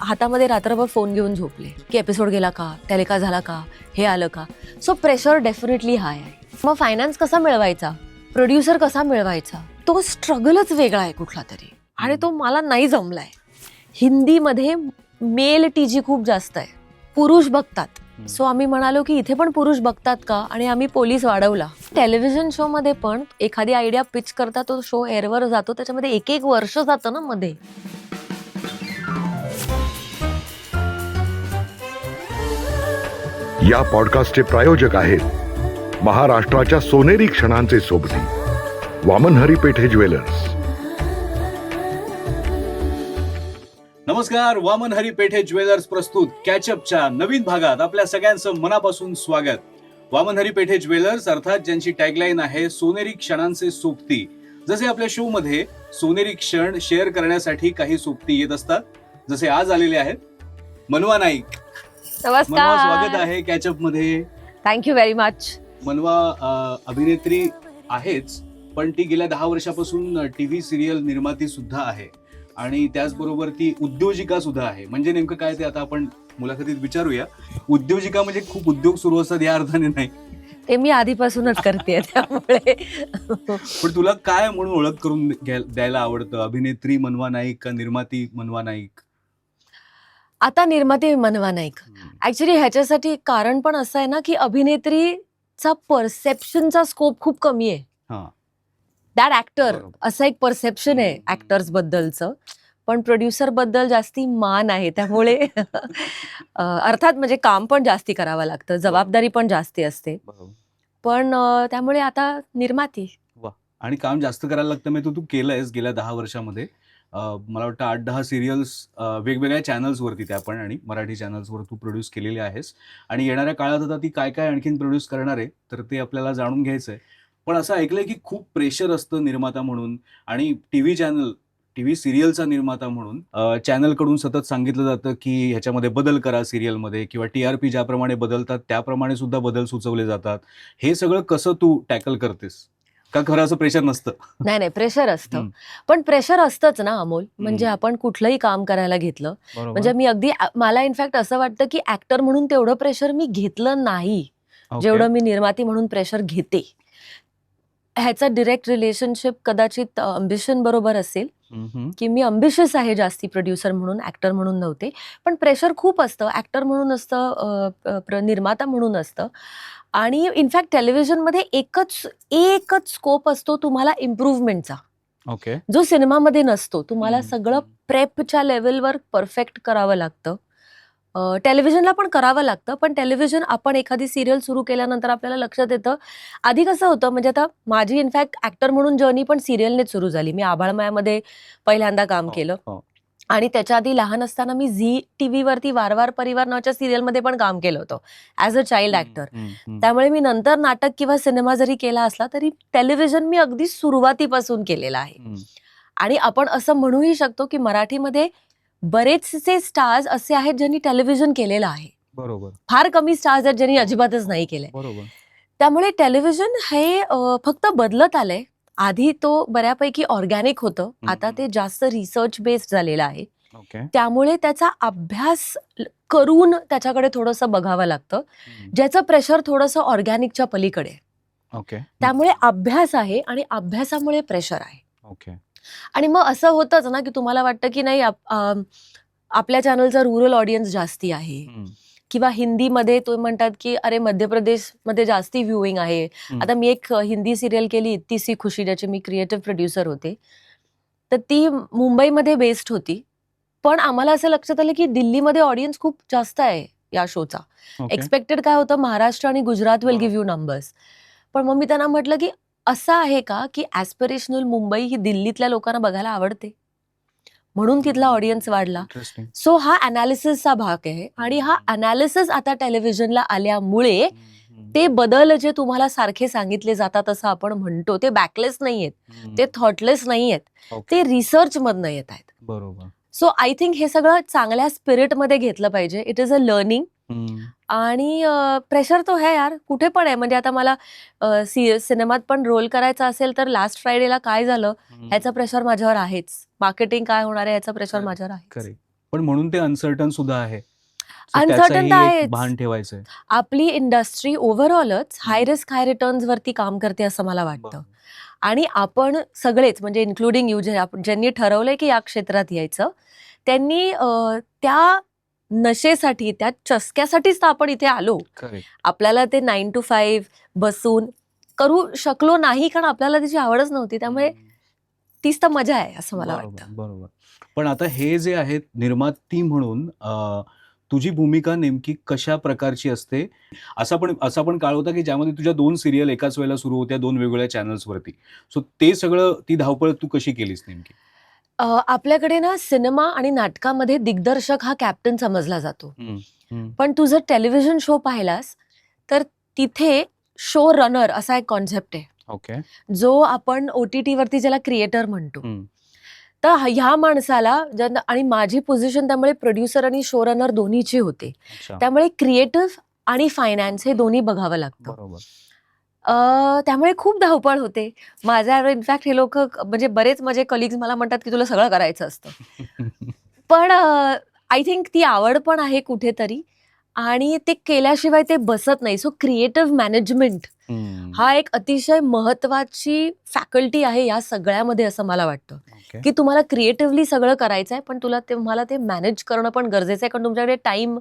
हातामध्ये रात्रभर फोन घेऊन झोपले की एपिसोड गेला का, टेलिकास्ट झाला का, हे आलं का. सो प्रेशर डेफिनेटली हाय आहे. मग फायनान्स कसा मिळवायचा, प्रोड्युसर कसा मिळवायचा, तो स्ट्रगलच वेगळा आहे कुठला तरी, आणि तो मला नाही जमलाय. हिंदीमध्ये मेल टीजी खूप जास्त आहे, पुरुष बघतात. सो आम्ही म्हणालो की इथे पण पुरुष बघतात का, आणि आम्ही पोलीस वाढवला. टेलिव्हिजन शो मध्ये पण एखादी आयडिया पिच करता, तो शो एअरवर जातो, त्याच्यामध्ये एक एक वर्ष जातं ना मध्ये. या पॉडकास्टचे प्रायोजक आहेत महाराष्ट्राच्या सोनेरी क्षणांचे सोबती वामनहरी पेठे ज्वेलर्स. नमस्कार. वामनहरी पेठे ज्वेलर्स प्रस्तुत कॅचअपच्या नवीन भागात आपल्या सगळ्यांचं मनापासून स्वागत. वामनहरी पेठे ज्वेलर्स अर्थात ज्यांची टॅगलाईन आहे सोनेरी क्षणांचे सोबती. जसे आपल्या शो मध्ये सोनेरी क्षण शेअर करण्यासाठी काही सोबती येत असतात, जसे आज आलेले आहेत मनवा नाईक. मनवा, स्वागत नमस्कार, आहे कॅचअप मध्ये. Thank you very much. मनवा अभिनेत्री आहेच, पण ती गेल्या 10 वर्षापासून टीव्ही सिरियल निर्माती सुद्धा आहे, आणि त्याचबरोबर ती उद्योजिका सुद्धा आहे. म्हणजे नेमकं काय ते आता आपण मुलाखतीत विचारूया. उद्योजिका म्हणजे खूप उद्योग सुरू असतात या अर्थाने नाही, ते मी आधीपासूनच करते त्यामुळे. पण तुला काय म्हणून ओळख करून द्यायला आवडतं? अभिनेत्री मनवा नाईक का निर्माती मनवा नाईक? आता निर्माती मनवा नाईक. ऍक्च्युली ह्याच्यासाठी एक कारण पण असं आहे ना की अभिनेत्रीचा परसेप्शनचा स्कोप खूप कमी आहे. हा, दॅट ऍक्टर बरोबर. असं एक परसेप्शन आहे ऍक्टर्स बद्दलचं, पण प्रोड्युसर बद्दल जास्ती मान आहे. त्यामुळे अर्थात म्हणजे काम पण जास्ती करावं लागतं, जबाबदारी पण जास्ती असते, पण त्यामुळे आता निर्माती. आणि काम जास्त करायला लागतं. म्हणजे तू केलंयस गेल्या 10 वर्षामध्ये. मला वाटतं 8-10 सिरियल्स वेगवेगळ्या चॅनल्सवरती, त्या पण आणि मराठी चॅनल्सवर तू प्रोड्यूस केलेली आहेस. आणि येणाऱ्या काळात आता ती काय काय आणखीन प्रोड्यूस करणार आहे, तर ते आपल्याला जाणून घ्यायचंय. पण असं ऐकलंय की खूप प्रेशर असतं निर्माता म्हणून, आणि टीव्ही सिरियलचा निर्माता म्हणून चॅनलकडून सतत सांगितलं जातं की ह्याच्यामध्ये बदल करा सिरियलमध्ये, किंवा TRP ज्याप्रमाणे बदलतात त्याप्रमाणे सुद्धा बदल सुचवले जातात. हे सगळं कसं तू टॅकल करतेस? का खरं असं प्रेशर नसतं? नाही नाही, प्रेशर असतं. हम्म. पण प्रेशर असतंच ना अमोल. म्हणजे आपण कुठलंही काम करायला घेतलं, म्हणजे मी अगदी मला इनफॅक्ट असं वाटतं की ऍक्टर म्हणून तेवढं प्रेशर मी घेतलं नाही जेवढं मी निर्माती म्हणून प्रेशर घेते. ह्याचा डिरेक्ट रिलेशनशिप कदाचित अम्बिशन बरोबर असेल, की मी अम्बिशियस आहे जास्ती प्रोड्युसर म्हणून, ऍक्टर म्हणून नव्हते. पण प्रेशर खूप असतं, ऍक्टर म्हणून असतं, निर्माता म्हणून असतं. आणि इनफॅक्ट टेलिव्हिजनमध्ये एकच स्कोप असतो तुम्हाला इम्प्रूव्हमेंटचा, ओके. जो सिनेमामध्ये नसतो. तुम्हाला सगळं प्रेपच्या लेवलवर परफेक्ट करावं लागतं. टेलिव्हिजनला पण करावं लागतं, पण टेलिव्हिजन आपण एखादी सिरियल सुरू केल्यानंतर आपल्याला लक्षात येतं. आधी कसं होतं, म्हणजे आता माझी इनफॅक्ट ऍक्टर म्हणून जर्नी पण सिरियलनेच सुरू झाली. मी आभाळमायामध्ये पहिल्यांदा काम केलं, आणि त्याच्या आधी लहान असताना मी झी टीव्हीवरती वारवार परिवार नावाच्या सिरियलमध्ये पण काम केलं होतं ॲज अ चाइल्ड ऍक्टर. त्यामुळे मी नंतर नाटक किंवा सिनेमा जरी केला असला तरी टेलिव्हिजन मी अगदी सुरुवातीपासून केलेला आहे. आणि आपण असं म्हणूही शकतो की मराठीमध्ये बरेचसे स्टार्स असे आहेत ज्यांनी टेलिव्हिजन केलेलं आहे. बरोबर. फार कमी स्टार्स आहेत ज्यांनी अजिबातच नाही केलंय. बरोबर. त्यामुळे टेलिव्हिजन हे फक्त बदलत आलंय. आधी तो बऱ्यापैकी ऑर्गॅनिक होतं, आता ते जास्त रिसर्च बेस्ड झालेलं आहे. त्यामुळे त्याचा अभ्यास करून त्याच्याकडे थोडंसं बघावं लागतं, ज्याचं प्रेशर थोडंसं ऑर्गॅनिकच्या पलीकडे. त्यामुळे अभ्यास आहे, आणि अभ्यासामुळे प्रेशर आहे. आणि मग असं होतंच ना की तुम्हाला वाटतं की नाही आपल्या चॅनलचा रुरल ऑडियन्स जास्ती आहे, किंवा हिंदीमध्ये तो म्हणतात की अरे मध्य प्रदेशमध्ये जास्ती व्ह्यूइंग आहे. आता मी एक हिंदी सिरियल केली, इत्ती सी खुशी, ज्याचे मी क्रिएटिव्ह प्रोड्युसर होते. तर ती मुंबईमध्ये बेस्ड होती, पण आम्हाला असं लक्षात आलं की दिल्लीमध्ये ऑडियन्स खूप जास्त आहे या शोचा. एक्सपेक्टेड काय होतं, महाराष्ट्र आणि Gujarat will give you numbers. पण मग मी त्यांना म्हटलं की असं आहे का की ऍस्पिरेशनल मुंबई ही दिल्लीतल्या लोकांना बघायला आवडते, म्हणून तिथला ऑडियन्स वाढला. सो हा अनालिसिसचा भाग आहे, आणि हा अनालिसिस आता टेलिव्हिजनला आल्यामुळे ते बदल जे तुम्हाला सारखे सांगितले जातात असं आपण म्हणतो, ते बॅकलेस नाहीयेत, ते थॉटलेस नाहीयेत, ते रिसर्च मधनं येत आहेत. बरोबर. सो आय थिंक हे सगळं चांगल्या स्पिरिटमध्ये घेतलं पाहिजे. It is a learning. आणि प्रेशर तो है यार, कुठे पण आहे. म्हणजे आता मला सिनेमात पण रोल करायचा असेल तर लास्ट फ्रायडेला काय झालं ह्याचा प्रेशर माझ्यावर आहेच. मार्केटिंग काय होणार आहे ह्याचा प्रेशर माझ्यावर आहे. पण म्हणून ते अनसर्टन सुद्धा आहे. So Uncertain त्याचंही तर एक आहेच. भान ठेवायचंय. आपली इंडस्ट्री ओव्हरऑलच हाय रिस्क हाय रिटर्न्स वरती काम करते असं मला वाटतं. बरोबर. आणि आपण सगळेच म्हणजे इन्क्लुडिंग यू ज्यांनी ठरवलंय की या क्षेत्रात यायचं, त्यांनी त्या नशेसाठी, त्या चस्क्यासाठीच तर आपण इथे आलो. करेक्ट. आपल्याला ते 9 to 5 बसून करू शकलो नाही, कारण आपल्याला त्याची आवडच नव्हती. त्यामुळे तीच तर मजा आहे असं मला बरोबर, वाटतं. बरोबर. पण आता हे जे आहेत निर्माती म्हणून तुझी भूमिका नेमकी कशा प्रकारची असते? असा पण काळ होता की ज्यामध्ये तुझ्या 2 सीरियल एकाच वेळेला सुरू होत्या 2 वेगवेगळ्या चॅनल्सवरती. सो ते सगळं ती धावपळ तू कशी केलीस नेमकी? आपल्याकडे ना सिनेमा आणि नाटकामध्ये दिग्दर्शक हा कॅप्टन समजला जातो. हं, हं. पण तू जर टेलिव्हिजन शो पाहिलास तर तिथे शो रनर असा एक कॉन्सेप्ट आहे, ओके. जो आपण OTT वरती ज्याला क्रिएटर म्हणतो. हं. तर ह्या माणसाला आणि माझी पोझिशन त्यामुळे प्रोड्युसर आणि शो रनर दोन्हीची होते. अच्छा. त्यामुळे क्रिएटिव्ह आणि फायनान्स हे दोन्ही बघावं लागतं. बरोबर. त्यामुळे खूप धावपळ होते. माझ्या इनफॅक्ट हे लोक म्हणजे बरेच माझे कलिग्स मला म्हणतात की तुला सगळं करायचं असतं. पण आय थिंक ती आवड पण आहे कुठेतरी आणि ते केल्याशिवाय ते बसत नाही. सो क्रिएटिव्ह मॅनेजमेंट हं. हा एक अतिशय महत्वाची फॅकल्टी आहे या सगळ्यामध्ये असं मला वाटतं. ओके. की तुम्हाला क्रिएटिव्हली सगळं करायचं आहे, पण तुम्हाला ते मॅनेज करणं पण गरजेचं आहे, कारण तुमच्याकडे टाइम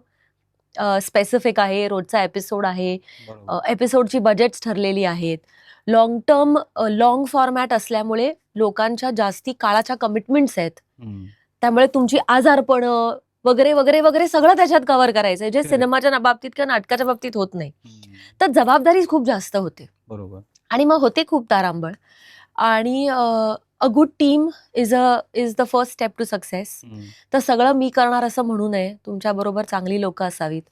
स्पेसिफिक आहे, रोजचा एपिसोड आहे, बरोबर. एपिसोडची बजेट्स ठरलेली आहेत, लॉंग टर्म लॉंग फॉर्मॅट असल्यामुळे लोकांच्या जास्ती काळाच्या कमिटमेंट्स आहेत. हं. त्यामुळे तुमची आजारपणं वगैरे वगैरे वगैरे सगळं त्याच्यात कव्हर करायचंय, जे Correct. सिनेमाच्या बाबतीत किंवा नाटकाच्या बाबतीत होत नाही. हं. तर जबाबदारी खूप जास्त होते बरोबर. आणि मग होते खूप तारांबळ. आणि a good team is the first step to success. हं. तर सगळं मी करणार असं म्हणू नये. तुमच्याबरोबर चांगली लोकं असावीत.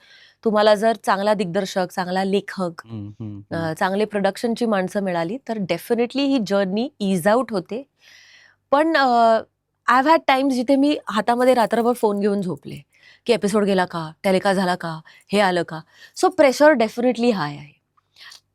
तुम्हाला जर चांगला दिग्दर्शक, चांगला लेखक, हं, हं, हं. चांगली प्रोडक्शनची माणसं मिळाली तर डेफिनेटली ही जर्नी ईज आउट होते. पण आय हॅव हॅड टाइम्स जिथे मी हातामध्ये रात्रभर फोन घेऊन झोपले, की एपिसोड गेला का? टेलिकास्ट झाला का? हे आलं का? सो प्रेशर डेफिनेटली हाय आहे.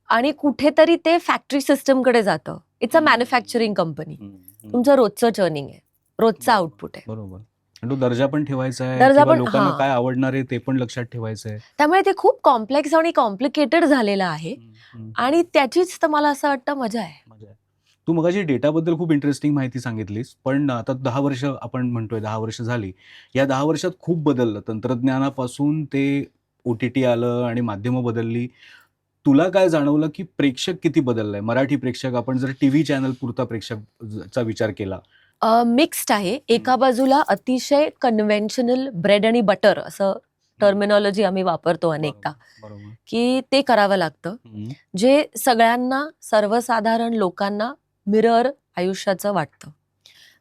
आणि कुठेतरी ते फॅक्टरी सिस्टमकडे जातं. It's a manufacturing company. हं, हं. तुमचं रोजचं चर्निंग आहे, रोजचा बरोबर, आउटपुट आहे. बरोबर. आणि तो दर्जा पण ठेवायचा आहे दर्जा किंवा पण लोकांना हां. काय आवडणार आहे ते पण लक्षात ठेवायचं आहे. त्यामुळे ते खूप कॉम्प्लेक्स आणि कॉम्प्लिकेटेड झालेलं आहे हं, हं. आणि त्याचीच तर मला असं वाटतं मजा आहे. मजा आहे. तू मगाशी डेटाबद्दल खूप इंटरेस्टिंग माहिती सांगितलीस. पण आता 10 वर्ष आपण म्हणतोय 10 वर्ष झाली. या 10 वर्षात खूप बदललं. तंत्रज्ञानापासून ते OTT आलं आणि माध्यमं बदलली. तुला काय जाणवलं, की प्रेक्षक किती बदललाय? मराठी प्रेक्षक आपण जर टीव्ही चॅनल पुरता चा विचार केला. मिक्स्ड आहे. एका बाजूला अतिशय कन्व्हेन्शनल ब्रेड आणि बटर असं टर्मिनॉलॉजी आम्ही वापरतो अनेकदा, बरोबर, बरोबर. की ते करावं लागतं. हं. जे सगळ्यांना, सर्वसाधारण लोकांना मिरर आयुष्याचं वाटतं.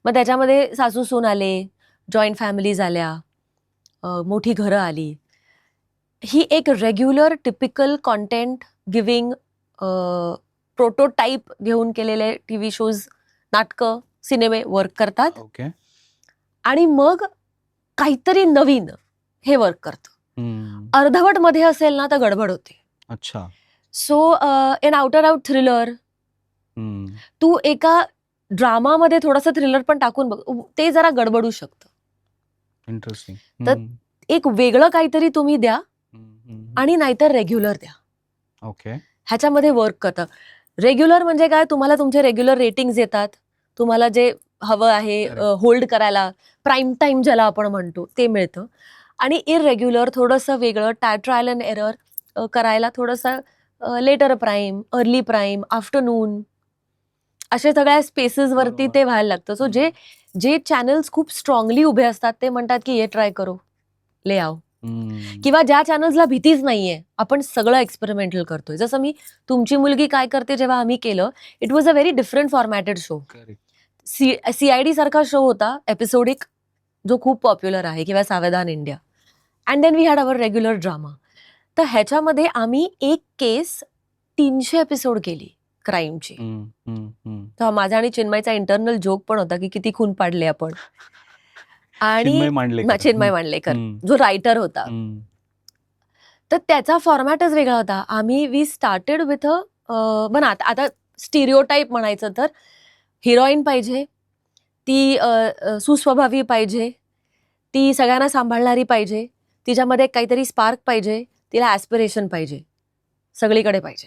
मग त्याच्यामध्ये सासू-सून आले, जॉइंट फॅमिलीज आल्या, मोठी घरं आली. ही एक regular typical content giving prototype घेऊन केलेले टीव्ही शोज, नाटकं, सिनेमे वर्क करतात ओके. आणि मग काहीतरी नवीन हे वर्क करतं. हं. अर्धवट मध्ये असेल ना तर गडबड होते. अच्छा. So in outer out thriller, हं. तू एका ड्रामामध्ये थोडंसं थ्रिलर पण टाकून बघ, ते जरा गडबडू शकतं. इंटरेस्टिंग. तर हं. एक वेगळं काहीतरी तुम्ही द्या हं, हं. आणि नाहीतर रेग्युलर द्या. ओके. ह्याच्यामध्ये वर्क करतं. रेग्युलर म्हणजे काय, तुम्हाला तुमचे रेग्युलर रेटिंग्ज येतात. तुम्हाला जे हवं आहे Correct. होल्ड करायला, प्राईम टाईम ज्याला आपण म्हणतो ते मिळतं. आणि इररेग्युलर थोडंसं वेगळं ट्रायल अँड एरर करायला थोडंसं later prime, early prime, afternoon अशा सगळ्या स्पेसेसवरती बरोबर. ते व्हायला लागतं. सो जे चॅनल्स खूप स्ट्रॉंगली उभे असतात ते म्हणतात की हे ट्राय करो, ले आओ. हं. किंवा ज्या चॅनल्सला भीतीच नाहीये, आपण सगळं एक्सपेरिमेंटल करतोय. जसं मी तुमची मुलगी काय करते जेव्हा आम्ही केलं, it was a very different formatted show. Correct. CID सारखा शो होता एपिसोडिक, जो खूप पॉप्युलर आहे, किंवा Savdhaan India. And then we had our regular drama. तर ह्याच्यामध्ये आम्ही एक केस 300 एपिसोड केली क्राईमची. हं, हं, हं. तर माझा आणि चिन्मयचा इंटरनल जोक पण होता की किती खून पाडले आपण. आणि चिन्मय मांडलेकर. चिन्मय हं, मांडलेकर हं. जो रायटर होता. हं. तर त्याचा फॉर्मॅटच वेगळा होता. वी स्टार्टेड विथ पण आता स्टिरिओटाईप म्हणायचं तर हिरोईन पाहिजे, ती सुस्वभावी पाहिजे, ती सगळ्यांना सांभाळणारी पाहिजे, तिच्यामध्ये काहीतरी स्पार्क पाहिजे, तिला ऍस्पिरेशन पाहिजे, सगळीकडे पाहिजे.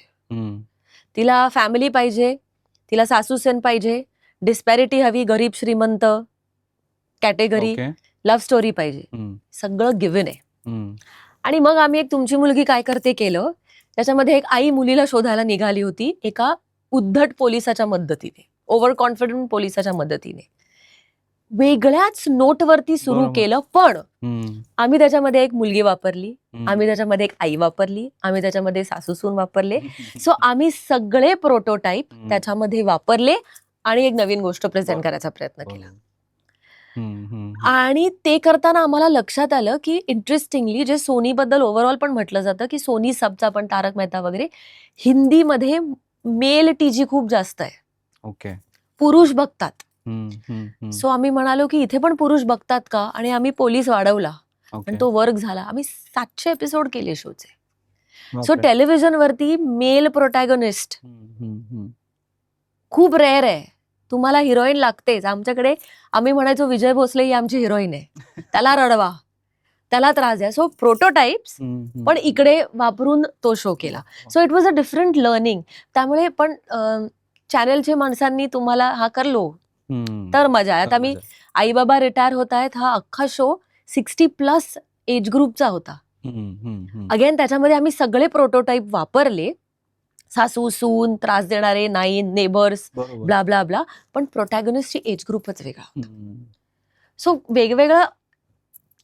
तिला फॅमिली पाहिजे, तिला सासूसेन पाहिजे, डिस्पॅरिटी हवी, गरीब श्रीमंत कॅटेगरी, लव्ह स्टोरी पाहिजे, सगळं गिव्हन आहे. आणि मग आम्ही एक तुमची मुलगी काय करते केलं. त्याच्यामध्ये एक आई मुलीला शोधायला निघाली होती एका उद्धट पोलिसाच्या मदतीने, ओव्हर कॉन्फिडंट पोलिसाच्या मदतीने. वेगळ्याच नोटवरती सुरू बरोबर. केलं, पण आम्ही त्याच्यामध्ये एक मुलगी वापरली, आम्ही त्याच्यामध्ये एक आई वापरली, आम्ही त्याच्यामध्ये सासूसून वापरले. सो आम्ही सगळे प्रोटोटाईप त्याच्यामध्ये वापरले आणि एक नवीन गोष्ट प्रेझेंट करायचा प्रयत्न केला. आणि ते करताना आम्हाला लक्षात आलं की इंटरेस्टिंगली जे सोनीबद्दल ओव्हरऑल पण म्हटलं जातं की सोनी सबचा पण तारक मेहता वगैरे हिंदीमध्ये मेल टीजी खूप जास्त आहे. ओके. पुरुष बघतात. सो आम्ही म्हणालो की इथे पण पुरुष बघतात का, आणि आम्ही पोलीस वाढवला आणि तो वर्क झाला. आम्ही 700 एपिसोड केले शोचे. सो टेलिव्हिजनवरती मेल प्रोटॅगनिस्ट खूप रेअर आहे. तुम्हाला हिरोईन लागतेच. आमच्याकडे आम्ही म्हणायचो विजय भोसले ही आमची हिरोईन आहे, त्याला रडवा, त्याला त्रास द्या. सो प्रोटोटाईप्स पण इकडे वापरून तो शो केला. So it was a different learning. त्यामुळे पण चॅनलच्या माणसांनी तुम्हाला हा करलो तर मजा आहे. आता मी आई बाबा रिटायर होत आहेत, हा अख्खा शो 60+ एज ग्रुपचा होता. अगेन त्याच्यामध्ये आम्ही सगळे प्रोटोटाईप वापरले, सासू सून, त्रास देणारे, nine, neighbours, blah blah blah, पण प्रोटॅगनिस्टची एज ग्रुपच वेगळा. सो वेगवेगळं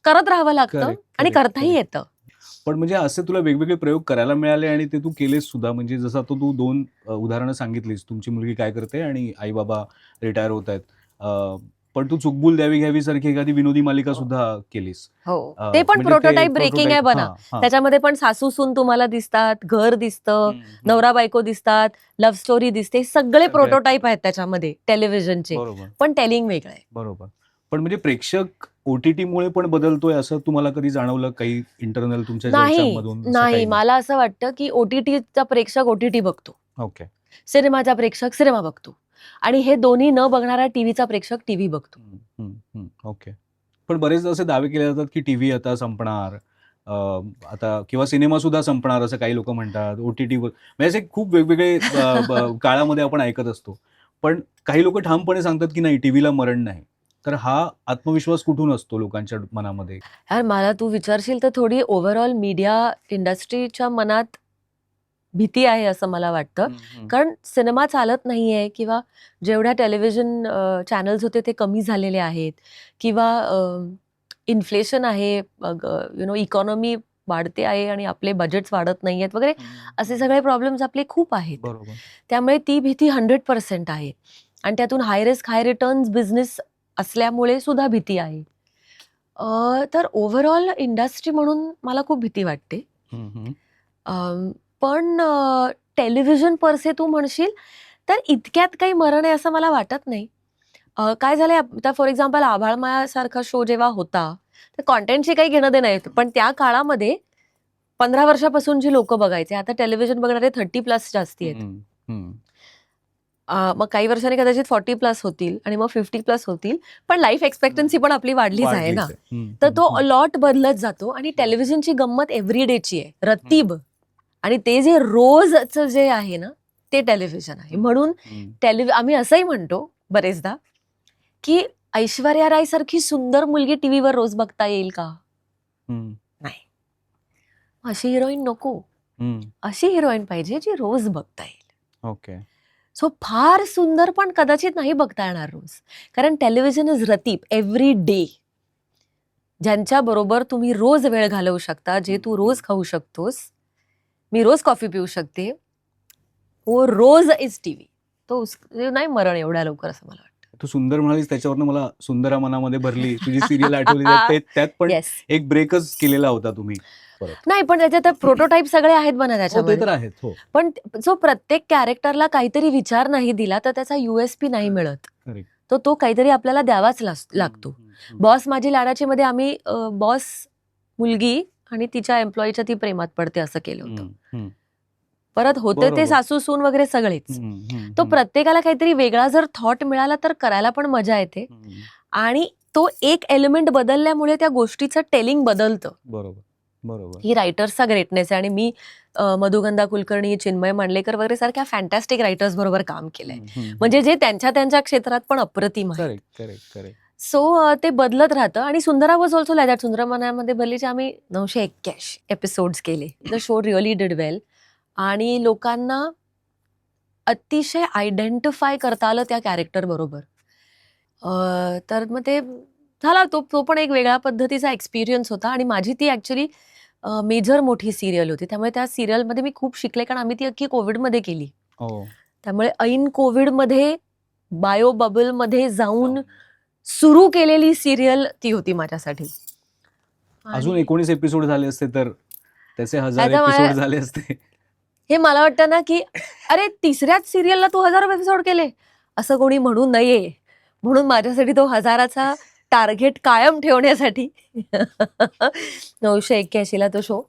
करत राहावं लागतं आणि करताही येतं. पण म्हणजे असे तुला वेगवेगळे प्रयोग करायला मिळाले आणि ते तू केलेस सुद्धा. म्हणजे जसं आता तू 2 उदाहरणं सांगितलीस, तुमची मुलगी काय करते आणि आई बाबा रिटायर होत आहेत. पण तू चुकबुल द्यावी घ्यावी सारखी एखादी विनोदी मालिका सुद्धा केलीस. हो, ते पण म्हणजे प्रोटोटाईप ब्रेकिंग आहे बना. त्याच्यामध्ये पण सासू सून तुम्हाला दिसतात, घर दिसतं, नवरा बायको दिसतात, लव्ह स्टोरी दिसते, सगळे प्रोटोटाईप आहेत त्याच्यामध्ये टेलिव्हिजनचे. पण टेलिंग वेगळं आहे. बरोबर. पण म्हणजे प्रेक्षक OTT मुळे पण बदलतोय असं तुम्हाला कधी जाणवलं काही इंटरनल तुमच्या चर्चांमधून? नाही, मला असं वाटतं की OTTचा प्रेक्षक OTT बघतो, ओके. सिनेमाचा प्रेक्षक सिनेमा बघतो, आणि हे दोन्ही न बघणारा टीव्हीचा प्रेक्षक टीव्ही बघतो. ओके. पण बरेच असे दावे केले जातात की टीव्ही आता संपणार, आता किंवा सिनेमा सुद्धा संपणार असं काही लोक म्हणतात. OTT म्हणजे असे खूप वेगवेगळे काळामध्ये आपण ऐकत असतो. पण काही लोक ठामपणे सांगतात की नाही, टीव्हीला मरण नाही. तर हा आत्मविश्वास कुठून असतो लोकांच्या मनामध्ये? यार मला तू विचारशील तर थोडी ओव्हरऑल मीडिया इंडस्ट्रीच्या मनात भीती आहे असं मला वाटतं. कारण सिनेमा चालत नाहीये, किंवा जेवढ्या टेलिव्हिजन चॅनल्स होते ते कमी झालेले आहेत, किंवा इन्फ्लेशन आहे, इकॉनॉमी वाढते आहे आणि आपले बजेट्स वाढत नाहीयेत वगैरे, असे सगळे प्रॉब्लेम्स आपले खूप आहेत. बरोबर. त्यामुळे ती भीती 100% आहे. आणि त्यातून हाय रिस्क हाय रिटर्न्स बिझनेस असल्यामुळे सुद्धा भीती आहे. तर ओव्हरऑल इंडस्ट्री म्हणून मला खूप भीती वाटते. पण टेलिव्हिजन परसे तू म्हणशील तर इतक्यात काही मरण आहे असं मला वाटत नाही. काय झालंय, आता फॉर एक्झाम्पल आभाळमायासारखा शो जेव्हा होता, तर कॉन्टेंटशी काही घेणं देणं नाही. पण त्या काळामध्ये 15 वर्षापासून जी लोक बघायचे, आता टेलिव्हिजन बघणारे 30+ जास्ती आहेत. मग काही वर्षांनी कदाचित 40+ होतील आणि मग 50+ होतील. पण लाईफ एक्सपेक्टन्सी पण आपली वाढलीच आहे ना, तर तो अलॉट बदलत जातो. आणि टेलिव्हिजनची गंमत एव्हरीडेची आहे, रतीब. आणि ते जे रोजचं जे आहे ना, ते टेलिव्हिजन आहे. म्हणून आम्ही असंही म्हणतो बरेचदा की ऐश्वर्या राय सारखी सुंदर मुलगी टीव्हीवर रोज बघता येईल का? नाही. अशी हिरोईन नको. अशी हिरोईन पाहिजे जी रोज बघता येईल. ओके. सो फार सुंदर पण कदाचित नाही बघता येणार रोज, कारण टेलिव्हिजन इज रतीब, एव्हरी डे. ज्यांच्या बरोबर तुम्ही रोज वेळ घालवू शकता, जे तू रोज खाऊ शकतोस. मी रोज कॉफी पिऊ शकते, वो रोज इज टीव्ही. तो नाही मरण एवढ्या लवकर असं मला वाटतं. तू सुंदर म्हणालीस, त्याच्यावरनं मला सुंदरा मनामध्ये भरली तुझी सिरियल आठवली. त्यात पण एक ब्रेकच केलेला होता तुम्ही. नाही, पण त्याच्यात प्रोटोटाईप सगळे आहेत बना ते त्याच्यामध्ये. तर आहेत. हो. पण जो प्रत्येक कॅरेक्टरला काहीतरी विचार नाही दिला तर त्याचा USP नाही मिळत. तो काहीतरी आपल्याला द्यावाच लागतो. बॉस माझी लाडाची मध्ये आम्ही बॉस मुलगी आणि तिच्या एम्प्लॉईच्या ती प्रेमात पडते असं केलं होतं. परत होते ते सासू सून वगैरे सगळेच. तो प्रत्येकाला काहीतरी वेगळा जर थॉट मिळाला तर करायला पण मजा येते. आणि तो एक एलिमेंट बदलल्यामुळे त्या गोष्टीचं टेलिंग बदलतं. बरोबर बरोबर. ही रायटर्सचा ग्रेटनेस आहे. आणि मी मधुगंधा कुलकर्णी, चिन्मय मांडलेकर वगैरे सारख्या फॅन्टॅस्टिक रायटर्स बरोबर काम केलंय, म्हणजे जे त्यांच्या क्षेत्रात पण अप्रतिम आहे. Correct correct correct. सो ते बदलत राहतं. आणि सुंदरा वॉज ऑल्सो लाईक दॅट. सुंदरमनामध्ये भलेचे आम्ही 981 एपिसोड्स केले. द शो रिअली डिड वेल आणि लोकांना अतिशय आयडेंटिफाय करता आलं त्या कॅरेक्टर बरोबर. तर मग ते झाला तो पण एक वेगळ्या पद्धतीचा एक्सपिरियन्स होता. आणि माझी ती ऍक्च्युली मेजर मोठी सिरियल होती, त्यामुळे त्या सिरियलमध्ये मी खूप शिकले, कारण आम्ही ती अख्खी कोविडमध्ये केली. हो. त्यामुळे ऐन कोविडमध्ये बायो बबलमध्ये जाऊन सुरू केलेली सिरियल ती होती माझ्यासाठी. अजून आणि 19 एपिसोड झाले असते तर त्याचे 1000 आता एपिसोड मला झाले असते. हे मला वाटतं ना, की अरे तिसऱ्याच सिरियलला तू 1000 एपिसोड केले, असं कोणी म्हणू नये. म्हणून माझ्यासाठी तो 1000चा टार्गेट कायम ठेवण्यासाठी 981ला तो शो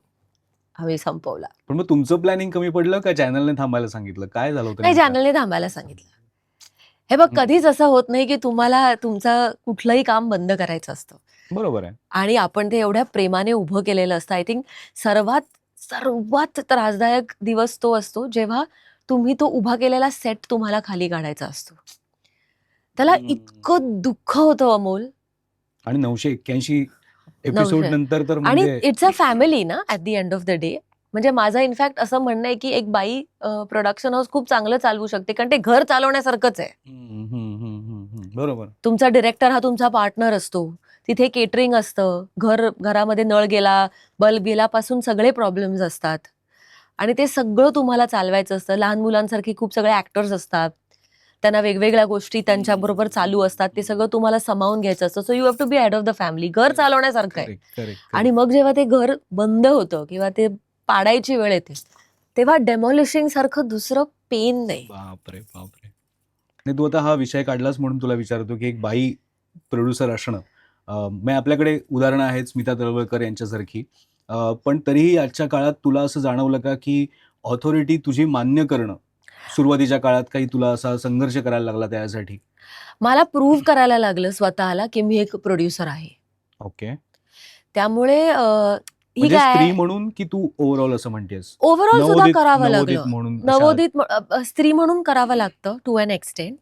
आम्ही संपवला. पण मग तुमचं प्लॅनिंग कमी पडलं का चॅनलने थांबायला सांगितलं? काय झालं होतं नाही, नेमकं? चॅनलने थांबायला सांगितलं. हे बघ, कधीच असं होत नाही की तुम्हाला तुमचं कुठलंही काम बंद करायचं असतं. बरोबर आहे. आणि आपण ते एवढ्या प्रेमाने उभं केलेलं असतं. आय थिंक सर्वात त्रासदायक दिवस तो असतो जेव्हा तुम्ही तो उभा केलेला सेट तुम्हाला खाली काढायचा असतो. त्याला इतकं दुःख होतं अमोल. आणि 981 एपिसोड 900. नंतर तर आणि म्हणजे इट्स अ फॅमिली ना at the end of the day. म्हणजे माझं इनफॅक्ट असं म्हणणं आहे की एक बाई प्रोडक्शन हाऊस खूप चांगलं चालवू शकते, कारण ते घर चालवण्यासारखंच आहे. बरोबर. तुमचा डिरेक्टर हा तुमचा पार्टनर असतो. तिथे केटरिंग असतं, घरामध्ये नळ गेला, बल्ब गेल्यापासून सगळे प्रॉब्लेम्स असतात. आणि ते सगळं तुम्हाला चालवायचं असतं. लहान मुलांसारखी खूप सगळे ऍक्टर्स असतात, त्यांना वेगवेगळ्या गोष्टी त्यांच्याबरोबर चालू असतात. ते सगळं तुम्हाला सामावून घ्यायचं असतं. So you have to be head of the family. घर चालवण्यासारखं आहे. Correct correct. आणि मग जेव्हा ते घर बंद होतं किंवा ते पाडायची वेळ येते, तेव्हा डेमॉलिशिंग सारखं दुसरं पेन नाही. बापरे बापरे. नाही, तू आता हा विषय काढलास म्हणून तुला विचारतो की एक बाई प्रोड्युसर असणं, म्हणजे आपल्याकडे उदाहरणं आहेत स्मिता तळवळकर यांच्यासारखी, पण तरीही आजच्या काळात तुला असं जाणवलं का की ऑथॉरिटी तुझी मान्य करणं सुरुवातीच्या काळात काही तुला असा संघर्ष करायला लागला त्यासाठी? मला प्रूव्ह करायला लागलं स्वतःला की मी एक प्रोड्युसर आहे. ओके. त्यामुळे ही म्हणजे स्त्री काय म्हणून की तू ओव्हरऑल असं म्हणतेस? ओव्हरऑल सुद्धा करावं नवोदित लागलं. म्हणून अशा- नवोदित स्त्री म्हणून करावं लागतं टू अन एक्सटेंट.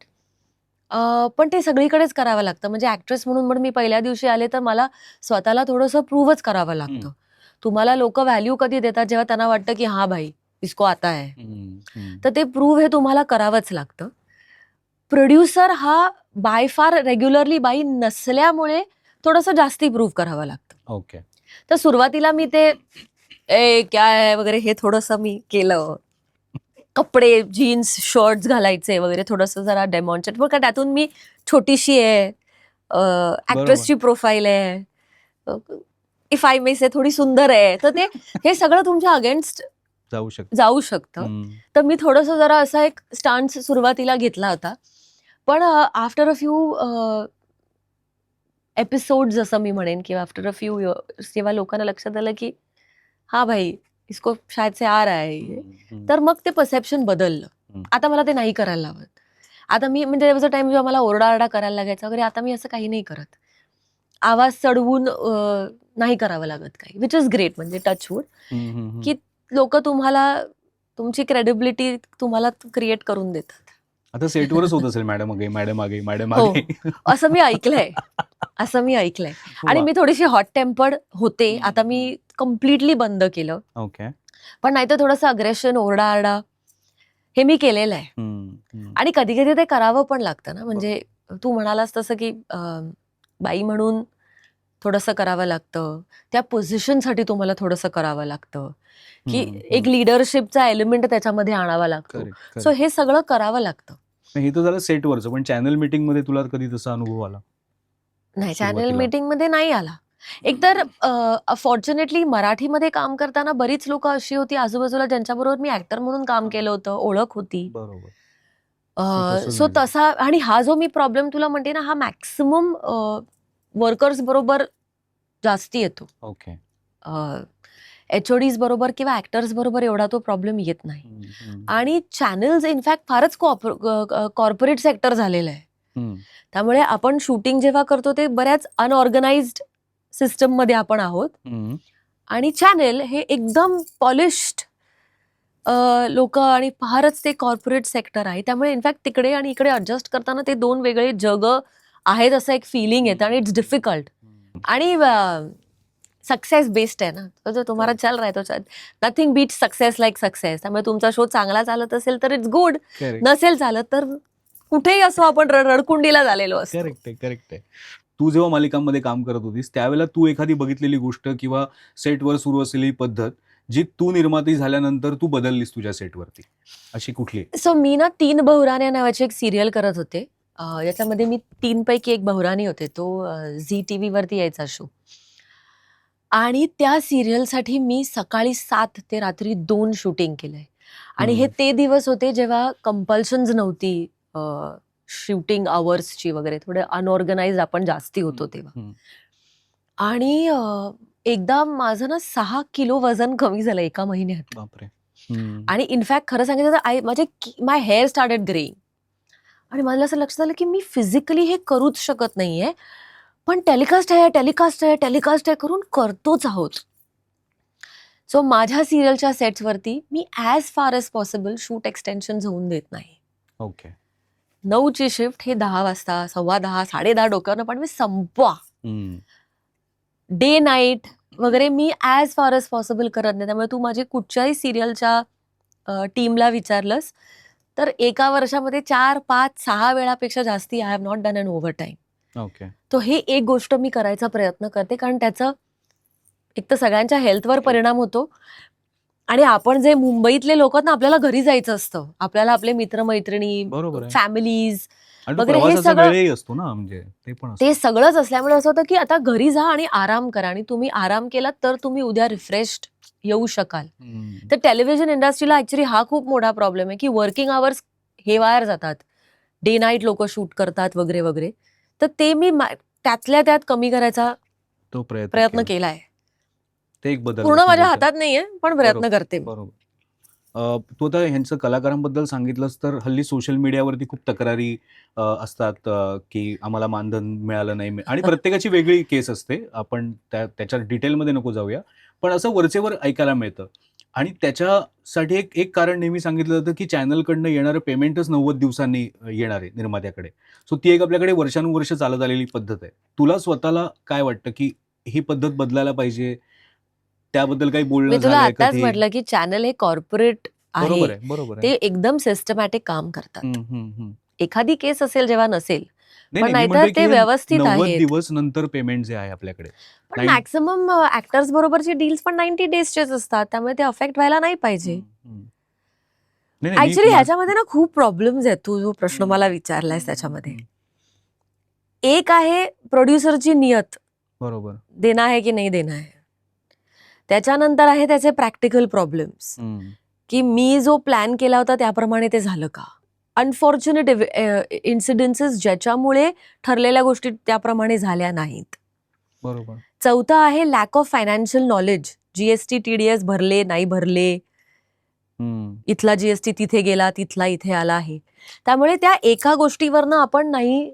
पण ते सगळीकडेच करावं लागतं. म्हणजे ऍक्ट्रेस म्हणून पण मी पहिल्या दिवशी आले तर मला स्वतःला थोडंसं प्रूव्हच करावं लागतं. तुम्हाला लोक व्हॅल्यू कधी देतात जेव्हा त्यांना वाटतं की हा भाई इसको आता आहे. तर ते प्रूव्ह हे तुम्हाला करावंच लागतं. प्रोड्युसर हा बाय फार रेग्युलरली बाई नसल्यामुळे थोडंसं जास्ती प्रूव्ह करावं लागतं. ओके. तर सुरुवातीला मी ते क्या आहे वगैरे हे थोडंसं मी केलं. कपडे जीन्स शर्ट्स घालायचे वगैरे थोडंसं जरा डेमॉन्स्ट्रेट, बरं का त्यातून मी छोटीशी आहे, ऍक्ट्रेसची प्रोफाईल आहे, इफ आय मे से थोडी सुंदर आहे, तर ते हे सगळं तुमच्या अगेन्स्ट जाऊ शकतं. तर मी थोडंसं जरा असा एक स्टान्स सुरुवातीला घेतला होता. पण आफ्टर अ फ्यू एपिसोड जसं मी म्हणेन किंवा आफ्टर अ फ्यू इयर्स जेव्हा लोकांना लक्षात आलं की हा भाई इसको शायद से आ रहा है, तर मग ते परसेप्शन बदललं. आता मला ते नाही करायला लावत. आता मी म्हणजे देयर टाइम जेव्हा मला ओरडाआरडा करायला लागायचा वगैरे, आता मी असं काही नाही करत. आवाज चढवून नाही करावं लागत काही, विच इज ग्रेट. म्हणजे टचवूड की लोक तुम्हाला तुमची क्रेडिबिलिटी तुम्हाला क्रिएट करून देतात. आता सेटवरच होत असेल मॅडम आगे मॅडम आगे मॅडम हो, आगे. असं मी ऐकलंय. आणि मी थोडीशी हॉट टेम्पर्ड होते. आता मी कम्प्लिटली बंद केलं. ओके. पण नाहीतर थोडंसं अग्रेशन, ओरडाआरडा हे मी केलेलं आहे. आणि कधी कधी ते करावं पण लागतं ना. म्हणजे तू म्हणालास तसं की बाई म्हणून थोडंसं करावं लागतं. त्या पोझिशनसाठी तुम्हाला थोडंसं करावं लागतं की एक लिडरशिपचा एलिमेंट त्याच्यामध्ये आणावा लागतो. सो हे सगळं करावं लागतं. हे तर झालं सेटवरचं, पण चॅनल मीटिंग मध्ये तुला कधी तसा अनुभव आला? नाही, चॅनल सुरुवातीला? मीटिंग मध्ये नाही आला. एकतर फॉर्च्युनेटली मराठीमध्ये काम करताना बरीच लोक अशी होती आजूबाजूला ज्यांच्याबरोबर मी ऍक्टर म्हणून काम केलं होतं, ओळख होती. बरोबर. तसं सो नाही. तसा. आणि हा जो मी प्रॉब्लेम तुला म्हणते ना, हा मॅक्सिमम वर्कर्स बरोबर जास्ती येतो. ओके. HODs बरोबर किंवा ऍक्टर्स बरोबर एवढा तो प्रॉब्लेम येत नाही. आणि चॅनल्स इनफॅक्ट फारच कॉर्पोरेट सेक्टर झालेलं आहे. त्यामुळे आपण शूटिंग जेव्हा करतो ते बऱ्याच अनऑर्गनाइज्ड सिस्टम मध्ये आपण आहोत. आणि चॅनेल हे एकदम पॉलिश्ड लोक आणि फारच ते कॉर्पोरेट सेक्टर आहे. त्यामुळे इनफॅक्ट तिकडे आणि इकडे अडजस्ट करताना ते दोन वेगळे जग आहेत असं एक फिलिंग येतं आणि इट्स डिफिकल्ट. आणि सक्सेस बेस्ड आहे ना, तो जो तुम्हाला चल रहा है तो nothing beat success like success. त्यामुळे तुमचा शो चांगला चालत असेल तर इट्स गुड, नसेल चालत तर कुठेही असो आपण रडकुंडीला झालेलो असतो. करेक्ट आहे. तू जेव्हा मालिकांमध्ये काम करत होतीस त्यावेळेला तू एखादी बघितलेली गोष्ट किंवा सेटवर सुरू असलेली पद्धत जी तू निर्माती झाल्यानंतर तू बदललीस तुझ्या सेटवरती, अशी कुठली? सो मी ना 3 बहुराण्या नावाची एक सिरियल करत होते. याच्यामध्ये मी 3 पैकी एक बहुराणी होते. तो झी टीव्ही वरती यायचा शो. आणि त्या सिरियलसाठी मी सकाळी 7 ते रात्री 2 शूटिंग केलंय. आणि हे ते दिवस होते जेव्हा कंपल्शन्स नव्हती शूटिंग अवर्सची वगैरे, थोडे अनऑर्गनाइज आपण जास्ती होतो तेव्हा. आणि एकदा माझं ना 6 किलो वजन कमी झालं एका महिन्यात. बापरे. आणि इनफॅक्ट खरं सांगायचं तर माझे माय हेअर स्टार्टेड ग्रेइंग. आणि मला असं लक्षात आलं की मी फिजिकली हे करूच शकत नाहीये, पण टेलिकास्ट आहे करून करतोच आहोत. सो माझ्या सिरियलच्या सेट्सवरती मी as far as possible shoot extension होऊन देत नाही. ओके. 9ची शिफ्ट हे 10 वाजता, 10:15, 10:30 डोक्यावरनं पण मी संपवा. डे नाईट वगैरे मी ॲज फार एज पॉसिबल करत नाही. त्यामुळे तू माझी कुठच्याही सिरियलच्या टीमला विचारलंस तर एका वर्षामध्ये 4, 5, 6 वेळापेक्षा जास्ती I have not done an overtime. Okay. तो हे एक गोष्ट मी करायचा प्रयत्न करते, कारण त्याचा एक तर सगळ्यांच्या हेल्थवर परिणाम होतो. आणि आपण जे मुंबईतले लोक ना, आपल्याला घरी जायचं असतं, आपल्याला आपले मित्रमैत्रिणी, फॅमिलीज वगैरे हे सगळं असतो ना, म्हणजे ते सगळंच असल्यामुळे असं होतं की आता घरी जा आणि आराम करा. आणि तुम्ही आराम केलात तर तुम्ही उद्या रिफ्रेश्ड येऊ शकाल. तर टेलिव्हिजन इंडस्ट्रीला ऍक्च्युली हा खूप मोठा प्रॉब्लेम आहे की वर्किंग आवर्स हे वायर जातात, डे नाईट लोक शूट करतात वगैरे वगैरे. तर ते मी त्यातल्या त्यात कमी करायचा तो प्रयत्न केलाय. ते एक बदल पूर्ण माझ्या हातात नाहीये, पण प्रयत्न करते. बरोबर. तू आता ह्यांचं कलाकारांबद्दल सांगितलंस तर हल्ली सोशल मीडियावरती खूप तक्रारी असतात की आम्हाला मानधन मिळालं नाही, आणि प्रत्येकाची वेगळी केस असते. आपण त्याच्या डिटेलमध्ये नको जाऊया, पण असं वरचेवर ऐकायला मिळतं. आणि त्याच्यासाठी एक कारण नेहमी सांगितलं जातं की चॅनलकडनं येणारं पेमेंटच 90 दिवसांनी येणार आहे निर्मात्याकडे. सो ती एक आपल्याकडे वर्षानुवर्ष चालत आलेली पद्धत आहे. तुला स्वतःला काय वाटतं की ही पद्धत बदलायला पाहिजे? त्याबद्दल काही बोलणं मी तुला झालंय का? आताच म्हटलं की चॅनल हे कॉर्पोरेट बरोबर आहे, आहे, बरोबर ते आहे. एकदम सिस्टमॅटिक काम करतात. हम्म. एखादी केस असेल जेव्हा नसेल, नाही, पण नाही, मी नाहीतर म्हणतोय ते की व्यवस्थित 90 आहेत. दिवस नंतर पेमेंट जे आहे आपल्याकडे. पण मॅक्सिमम ऍक्टर्स बरोबरची डील्स पण 90 डेजचेच असतात, त्यामुळे ते अफेक्ट व्हायला नाही पाहिजे. ऍक्च्युली ह्याच्यामध्ये ना खूप प्रॉब्लेम्स आहेत. तू जो प्रश्न मला विचारलायस त्याच्यामध्ये एक आहे प्रोड्युसरची नियत, बरोबर, देना है की नाही देना है. त्याच्यानंतर आहे त्याचे प्रॅक्टिकल प्रॉब्लेम्स, की मी जो प्लॅन केला होता त्याप्रमाणे ते झालं का. अनफॉर्च्युनेट इन्सिडेन्सेस ज्याच्यामुळे ठरलेल्या गोष्टी त्याप्रमाणे झाल्या नाहीत. बरोबर. चौथं आहे lack of financial knowledge. GST TDS भरले नाही भरले, इथला जीएसटी तिथे गेला, तिथला इथे आला आहे. त्यामुळे त्या एका गोष्टीवरनं आपण नाही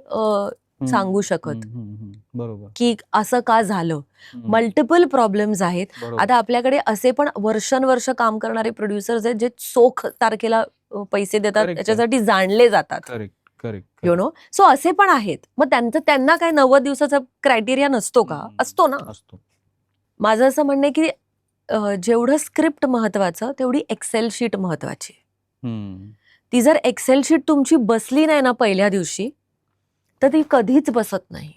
सांगू शकत बरोबर की असं का झालं. मल्टिपल प्रॉब्लेम्स आहेत. आता आपल्याकडे असे पण वर्षानुवर्ष काम करणारे प्रोड्युसर्स आहेत जे चोख तारखेला पैसे देतात, त्याच्यासाठी जाणले जातात. You know. सो असे पण आहेत. मग त्यांना काय 90 दिवसाचा क्रायटेरिया नसतो का? असतो ना. माझं असं म्हणणं आहे की जेवढं स्क्रिप्ट महत्वाचं तेवढी एक्सेल शीट महत्वाची. ती जर एक्सेल शीट तुमची बसली नाही ना पहिल्या दिवशी, तर ती कधीच बसत नाही.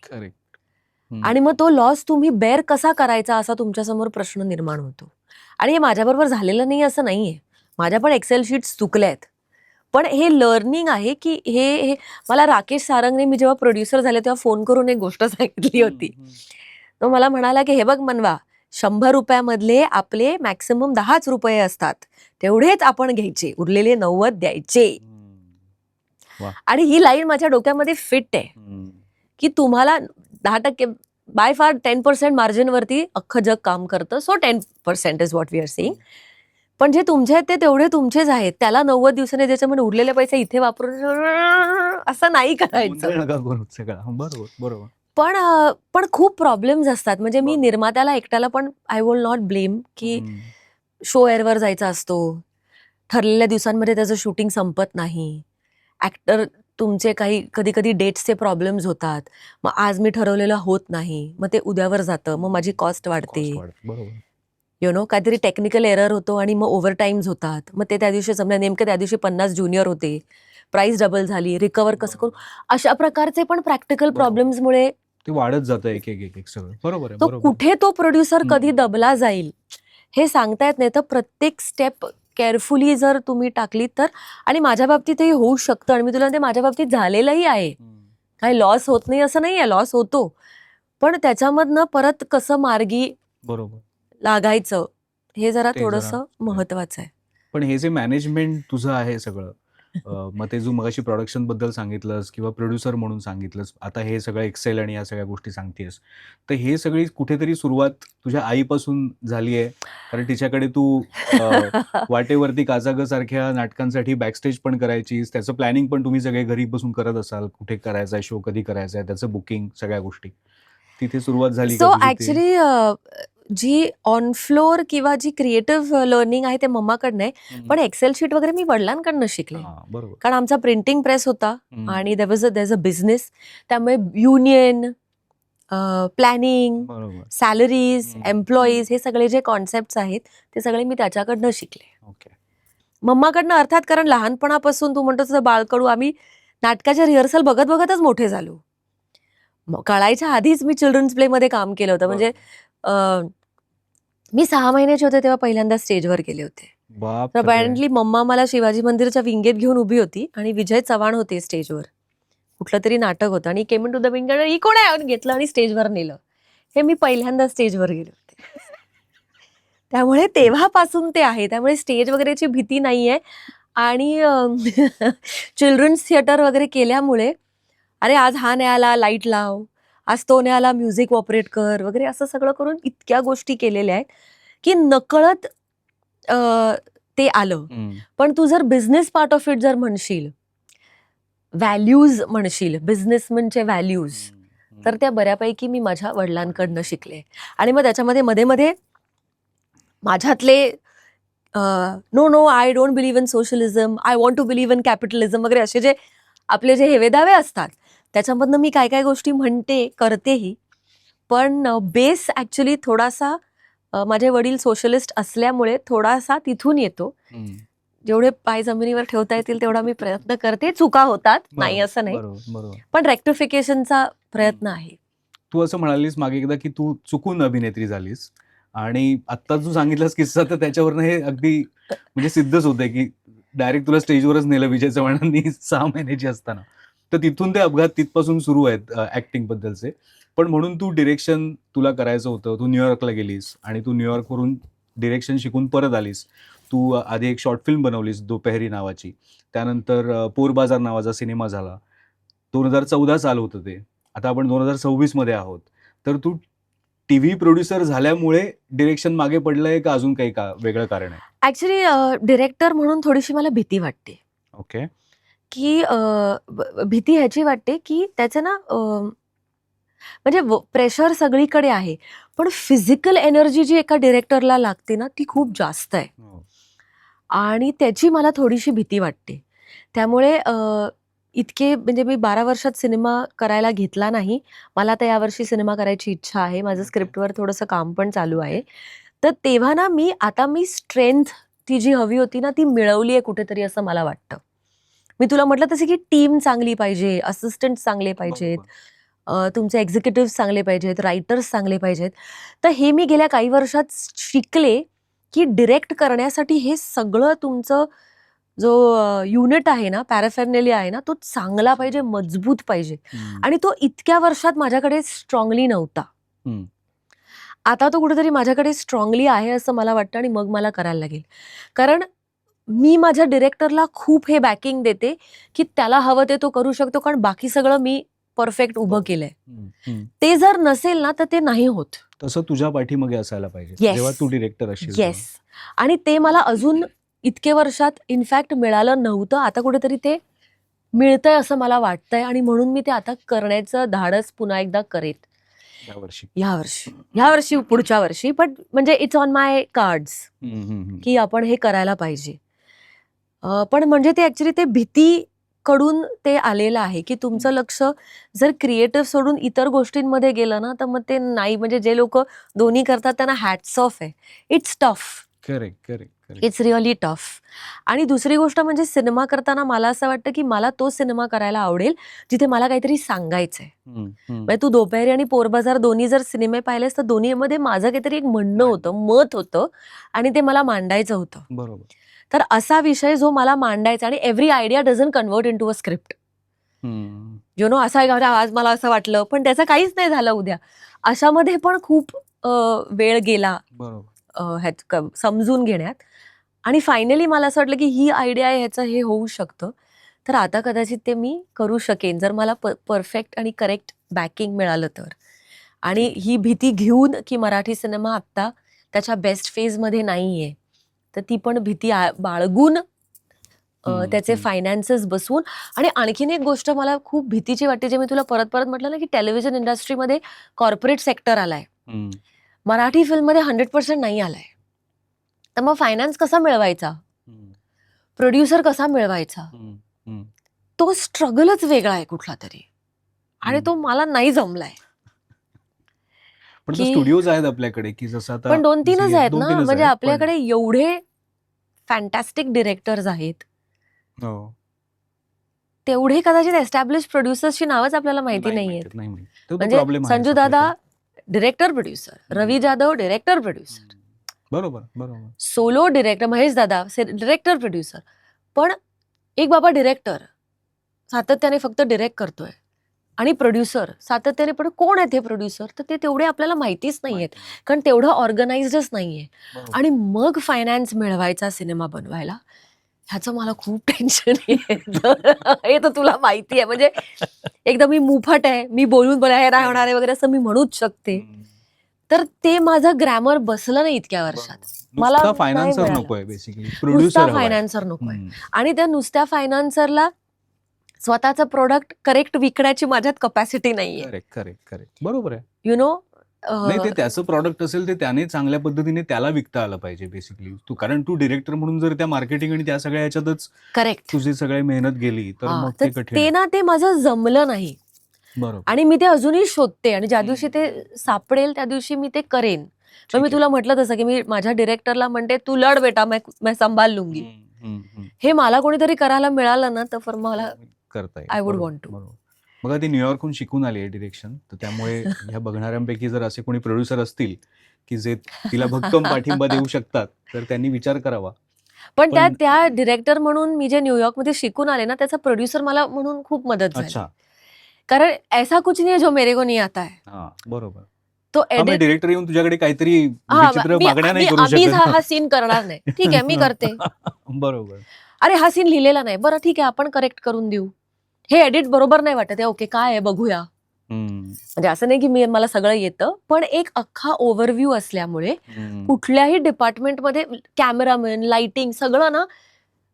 आणि मग तो लॉस तुम्ही बेअर कसा करायचा असा तुमच्यासमोर प्रश्न निर्माण होतो. आणि हे माझ्याबरोबर झालेलं नाही असं नाहीये, माझ्या पण एक्सेल शीट्स चुकल्या आहेत. पण हे लर्निंग आहे की हे मला राकेश सारंगने, मी जेव्हा प्रोड्युसर झाले तेव्हा फोन करून एक गोष्ट सांगितली होती. तो मला म्हणाला की हे बघ मनवा, 100 रुपयामधले आपले मॅक्सिमम 10च रुपये असतात, तेवढेच आपण घ्यायचे, उरलेले 90 द्यायचे. आणि ही लाईन माझ्या डोक्यामध्ये फिट आहे की तुम्हाला 10% बाय फार 10% मार्जिनवरती अख्खं जग काम करतं. So 10% is what we are saying. पण जे तुमचे आहेत ते तेवढे तुमचेच आहेत. त्याला 90 दिवसांनी त्याच्यामध्ये उरलेले पैसे इथे वापरून असं नाही करायचं. गोंधळ नका करू सगळा. बरोबर बरोबर. पण खूप प्रॉब्लेम्स असतात. म्हणजे मी बरोबर. निर्मात्याला एकट्याला पण आय विल नॉट ब्लेम की शो एअरवर जायचा असतो, ठरलेल्या दिवसांमध्ये त्याचं शूटिंग संपत नाही, ऍक्टर तुमचे काही कधी कधी डेट्सचे प्रॉब्लेम्स होतात, मग आज मी ठरवलेलं होत नाही, मग ते उद्यावर जातं, मग माझी कॉस्ट वाढते, बरोबर. काहीतरी टेक्निकल एरर होतो आणि मग ओव्हर टाईम्स होतात, मग ते त्या दिवशी समजा नेमकं त्या दिवशी 50 ज्युनियर होते, प्राइस डबल झाली, रिकवर कसं करू, अशा प्रकारचे पण प्रॅक्टिकल बरोबर. प्रॉब्लेम्समुळे ते वाढत जातं एक एक एक एक सगळं. बरोबर आहे. तो बरोबर. कुठे तो प्रोड्युसर हम्म. कधी दबला जाईल हे सांगता येत नाही. तर प्रत्येक स्टेप केअरफुली जर तुम्ही टाकली तर, आणि माझ्या बाबतीतही होऊ शकतं, आणि मी तुला म्हणते माझ्या बाबतीत झालेलंही आहे. काही लॉस होत नाही असं नाही आहे, लॉस होतो, पण त्याच्यामधनं परत कसं मार्गी बरोबर. लागायचं हे जरा ते थोडंसं जरा- महत्वाचं आहे. पण हे जे मॅनेजमेंट तुझं आहे सगळं, मग ते जो मगाशी प्रोडक्शन बद्दल सांगितलंस किंवा प्रोड्युसर म्हणून सांगितलंस, आता हे सगळं एक्सेल आणि या सगळ्या गोष्टी सांगतेस, तर हे सगळी कुठेतरी सुरुवात तुझ्या आईपासून झाली आहे. कारण तिच्याकडे तू वाटेवरती काचाग सारख्या नाटकांसाठी बॅकस्टेज पण करायचीस, त्याचं प्लॅनिंग पण तुम्ही सगळे घरी बसून करत असाल, कुठे करायचा आहे शो, कधी करायचा आहे, त्याचं बुकिंग, सगळ्या गोष्टी तिथे सुरुवात झाली सो का तुझी ते? ऍक्च्युली जी ऑन फ्लोअर किंवा जी क्रिएटिव्ह लर्निंग आहे ते मम्माकडनं आहे, पण एक्सेल शीट वगैरे मी वडिलांकडनं शिकले. हा, बरोबर. कारण आमचा प्रिंटिंग प्रेस होता हम्म. आणि देअर अ बिझनेस, त्यामुळे युनियन, प्लॅनिंग, बरोबर. सॅलरीज, हम्म. एम्प्लॉईज, हे सगळे जे कॉन्सेप्ट आहेत ते सगळे मी त्याच्याकडनं शिकले, ओके. मम्माकडनं अर्थात. कारण लहानपणापासून तू म्हणतो तसं बाळकडू आम्ही नाटकाच्या रिहर्सल बघत बघतच मोठे झालो. कळायच्या आधीच मी चिल्ड्रन्स प्ले मध्ये काम केलं होतं. म्हणजे मी 6 महिन्याचे होते तेव्हा पहिल्यांदा स्टेजवर गेले होते. तर बाप अपॅरेंटली मम्मा मला शिवाजी मंदिरच्या विंगेत घेऊन उभी होती आणि विजय चव्हाण होते स्टेजवर, कुठलं तरी नाटक होतं, आणि केम इन टू द विंग, ही कोण आहे, घेतलं आणि स्टेजवर नेलं. हे मी पहिल्यांदा स्टेजवर गेले होते. त्यामुळे तेव्हापासून ते आहे, त्यामुळे स्टेज वगैरेची भीती नाहीये. आणि चिल्ड्रन्स थिएटर वगैरे केल्यामुळे अरे आज हा नाही आला लाईट लाव, आज तो नाही आला म्युझिक ऑपरेट कर वगैरे, असं सगळं करून इतक्या गोष्टी केलेल्या आहेत की नकळत ते आलं. पण तू जर बिझनेस पार्ट ऑफ इट जर म्हणशील, व्हॅल्यूज म्हणशील, बिझनेसमनचे व्हॅल्यूज, तर त्या बऱ्यापैकी मी माझ्या वडिलांकडनं शिकले. आणि मग त्याच्यामध्ये मध्ये मध्ये माझ्यातले no I don't believe in socialism, I want to believe in capitalism वगैरे असे जे आपले जे हेवेदावे असतात, त्याच्यामधनं मी काय काय गोष्टी म्हणते, करतेही. पण बेस ऍक्च्युली थोडासा माझे वडील सोशलिस्ट असल्यामुळे थोडासा तिथून येतो. जेवढे पाय जमिनीवर ठेवता येतील तेवढा मी प्रयत्न करते. चुका होतात, नाही असं नाही, बरोबर. पण रेक्टिफिकेशनचा प्रयत्न आहे. तू असं म्हणालीस मागे एकदा की तू चुकून अभिनेत्री झालीस, आणि आता तू सांगितलंस किस्सा, तर त्याच्यावरनं हे अगदी म्हणजे सिद्धच होतंय की डायरेक्ट तुला स्टेजवरच नेलं विजय चव्हाणांनी 6 महिन्याची असताना. तर तिथून ते अपघात तिथपासून सुरू आहेत ऍक्टिंग बद्दलचे. पण म्हणून तू डिरेक्शन तुला करायचं होतं, तू न्यूयॉर्कला गेलीस आणि तू न्यूयॉर्कवरून डिरेक्शन शिकून परत आलीस. तू आधी एक शॉर्ट फिल्म बनवलीस दोपहरी नावाची, त्यानंतर पोरबाजार नावाचा सिनेमा झाला. 2014 चालू होतं ते, आता आपण 2026 मध्ये आहोत. तर तू टीव्ही प्रोड्युसर झाल्यामुळे डिरेक्शन मागे पडलंय का अजून काही का वेगळं कारण आहे? ऍक्च्युली डिरेक्टर म्हणून थोडीशी मला भीती वाटते. ओके. की भीती ह्याची वाटते की त्याचं ना म्हणजे प्रेशर सगळीकडे आहे, पण फिजिकल एनर्जी जी एका डिरेक्टरला लागते ना ती खूप जास्त आहे, आणि त्याची मला थोडीशी भीती वाटते. त्यामुळे इतके म्हणजे मी 12 वर्षात सिनेमा करायला घेतला नाही. मला आता यावर्षी सिनेमा करायची इच्छा आहे. माझं स्क्रिप्टवर थोडंसं काम पण चालू आहे. तर तेव्हा ना मी स्ट्रेंथ ती जी हवी होती ना ती मिळवली आहे कुठेतरी असं मला वाटतं. मी तुला म्हटलं तसं की टीम चांगली पाहिजे, असिस्टंट चांगले पाहिजेत, तुमचे एक्झिक्युटिव्ह चांगले पाहिजेत, रायटर्स चांगले पाहिजेत. तर हे मी गेल्या काही वर्षात शिकले की डिरेक्ट करण्यासाठी हे सगळं तुमचं जो युनिट आहे ना, पॅराफेर्नेलिया आहे ना, तो चांगला पाहिजे, मजबूत पाहिजे. आणि तो इतक्या वर्षात माझ्याकडे स्ट्रॉंगली नव्हता. आता तो कुठेतरी माझ्याकडे स्ट्रॉंगली आहे असं मला वाटतं, आणि मग मला करायला लागेल. कारण मी माझ्या डिरेक्टरला खूप हे बॅकिंग देते की त्याला हवं ते तो करू शकतो, कारण बाकी सगळं मी परफेक्ट उभं केलंय. ते जर नसेल ना तर ते नाही होत. तसं तुझ्या पाठीमागे असायला पाहिजे Yes. जेव्हा तू डिरेक्टर असशील. येस. आणि ते मला अजून इतके वर्षात इनफॅक्ट मिळालं नव्हतं. आता कुठेतरी ते मिळतंय असं मला वाटतंय आणि म्हणून मी ते आता करण्याचं धाडस पुन्हा एकदा करेन यावर्षी. ह्या वर्षी पुढच्या वर्षी. बट म्हणजे इट्स ऑन माय कार्ड्स की आपण हे करायला पाहिजे. पण म्हणजे ते ऍक्च्युली ते भीती कडून ते आलेलं आहे की तुमचं लक्ष जर क्रिएटिव्ह सोडून इतर गोष्टींमध्ये गेलं ना तर मग ते नाही. म्हणजे जे लोक दोन्ही करतात त्यांना हॅट्स ऑफ आहे. It's tough. Correct. It's really tough. आणि दुसरी गोष्ट म्हणजे सिनेमा करताना मला असं वाटतं की मला तो सिनेमा करायला आवडेल जिथे मला काहीतरी सांगायचंय. म्हणजे तू दोपहरी आणि पोरबाजार दोन्ही जर सिनेमे पाहिलेस तर दोन्हीमध्ये माझं काहीतरी एक म्हणणं होतं, मत होतं आणि ते मला मांडायचं होतं. बरोबर. तर असा विषय जो मला मांडायचा आणि every idea doesn't convert into a script. You know असा आज मला असं वाटलं पण त्याचं काहीच नाही झालं उद्या. अशामध्ये पण खूप वेळ गेला बरोबर. समजून घेण्यात. आणि फायनली मला असं वाटलं की ही आयडिया आहे, ह्याचं हे होऊ शकतं. तर आता कदाचित ते मी करू शकेन जर मला परफेक्ट आणि करेक्ट बॅकिंग मिळालं तर. आणि ही भीती घेऊन की मराठी सिनेमा आत्ता त्याच्या बेस्ट फेजमध्ये नाहीये तर ती पण भीती बाळगून त्याचे फायनान्सेस बसवून. आणि आणखीन एक गोष्ट मला खूप भीतीची वाटते जे मी तुला परत परत म्हटलं ना की टेलिव्हिजन इंडस्ट्रीमध्ये कॉर्पोरेट सेक्टर आलाय. मराठी फिल्ममध्ये 100% नाही आलाय. तर मग फायनान्स कसा मिळवायचा, प्रोड्युसर कसा मिळवायचा, तो स्ट्रगलच वेगळा आहे कुठला तरी. आणि तो मला नाही जमलाय. पण स्टुडिओज आहेत आपल्याकडे की जसं आता पण 2-3च आहेत ना. म्हणजे आपल्याकडे एवढे फॅन्टॅस्टिक डिरेक्टर्स आहेत. तेवढे कदाचित एस्टॅब्लिश प्रोड्युसर्सची नावच आपल्याला माहिती नाहीयेत. म्हणजे संजू दादा डिरेक्टर प्रोड्युसर, रवी जाधव डिरेक्टर प्रोड्युसर, बरोबर. सोलो डिरेक्टर महेश दादा डिरेक्टर प्रोड्युसर. पण एक बाबा डिरेक्टर सातत्याने फक्त डिरेक्ट करतोय आणि प्रोड्युसर सातत्याने पण कोण आहेत हे प्रोड्युसर तर ते तेवढे आपल्याला माहितीच नाहीयेत कारण तेवढं ऑर्गनाइज्डच नाहीये. आणि मग फायनान्स मिळवायचा सिनेमा बनवायला ह्याचं मला खूप टेन्शन येतं. हे तर तुला माहिती आहे. म्हणजे एकदम मी मुफट आहे, मी बोलून हे नाही होणार आहे वगैरे असं मी म्हणूच शकते. तर ते माझं ग्रॅमर बसलं नाही इतक्या वर्षात. मला फायनान्सर नकोय बेसिकली, नुसता फायनान्सर नकोय. आणि त्या नुसत्या फायनान्सरला स्वतःचं प्रोडक्ट करेक्ट विकण्याची माझ्यात कपॅसिटी नाहीये. करेक्ट. बरोबर आहे. यु नो नाही ते त्याचं प्रॉडक्ट असेल ते त्याने चांगल्या पद्धतीने त्याला विकता आलं पाहिजे बेसिकली. कारण तू डिरेक्टर म्हणून जर त्या मार्केटिंग आणि त्या सगळ्या ह्याच्यातच करेक्ट तुझी सगळी मेहनत गेली तर मग ते कठीण. ते ना ते माझं जमलं नाही. बरोबर. आणि मी ते अजूनही शोधते आणि ज्या दिवशी ते सापडेल त्या दिवशी मी ते करेन. पण मी तुला म्हटलं तसं की मी माझ्या डिरेक्टरला म्हणते तू लढ बेटा मैं संभाल लूंगी. हे मला कोणीतरी करायला मिळालं ना तर मला करता येईल. I would want to. बघा ती न्यूयॉर्कहून शिकून आली आहे डिरेक्शन. तर त्यामुळे ह्या बघणाऱ्यांपैकी जर असे कोणी प्रोड्युसर असतील की जे तिला भक्कम पाठिंबा देऊ शकतात तर त्यांनी विचार करावा. पण त्या डिरेक्टर म्हणून मी जे न्यूयॉर्कमध्ये शिकून आले ना त्याचा प्रोड्युसर मला म्हणून खूप मदत झाली. कारण ऐसा कुछ नहीं है जो मेरे को नहीं आता है. बरोबर. तो डिरेक्टर येऊन तुझ्याकडे काहीतरी विचित्र मागण्या नाही करू शकत. हा सीन करणार नाही. ठीक आहे मी करते. बरोबर. अरे हा सीन लिहिलेला नाही, बरं ठीक आहे आपण करेक्ट करून देऊ. हे एडिट बरोबर नाही वाटत आहे, ओके काय आहे बघूया. म्हणजे असं नाही की मला सगळं येतं पण एक अख्खा ओव्हरव्ह्यू असल्यामुळे कुठल्याही डिपार्टमेंटमध्ये कॅमेरामॅन लाइटिंग सगळं ना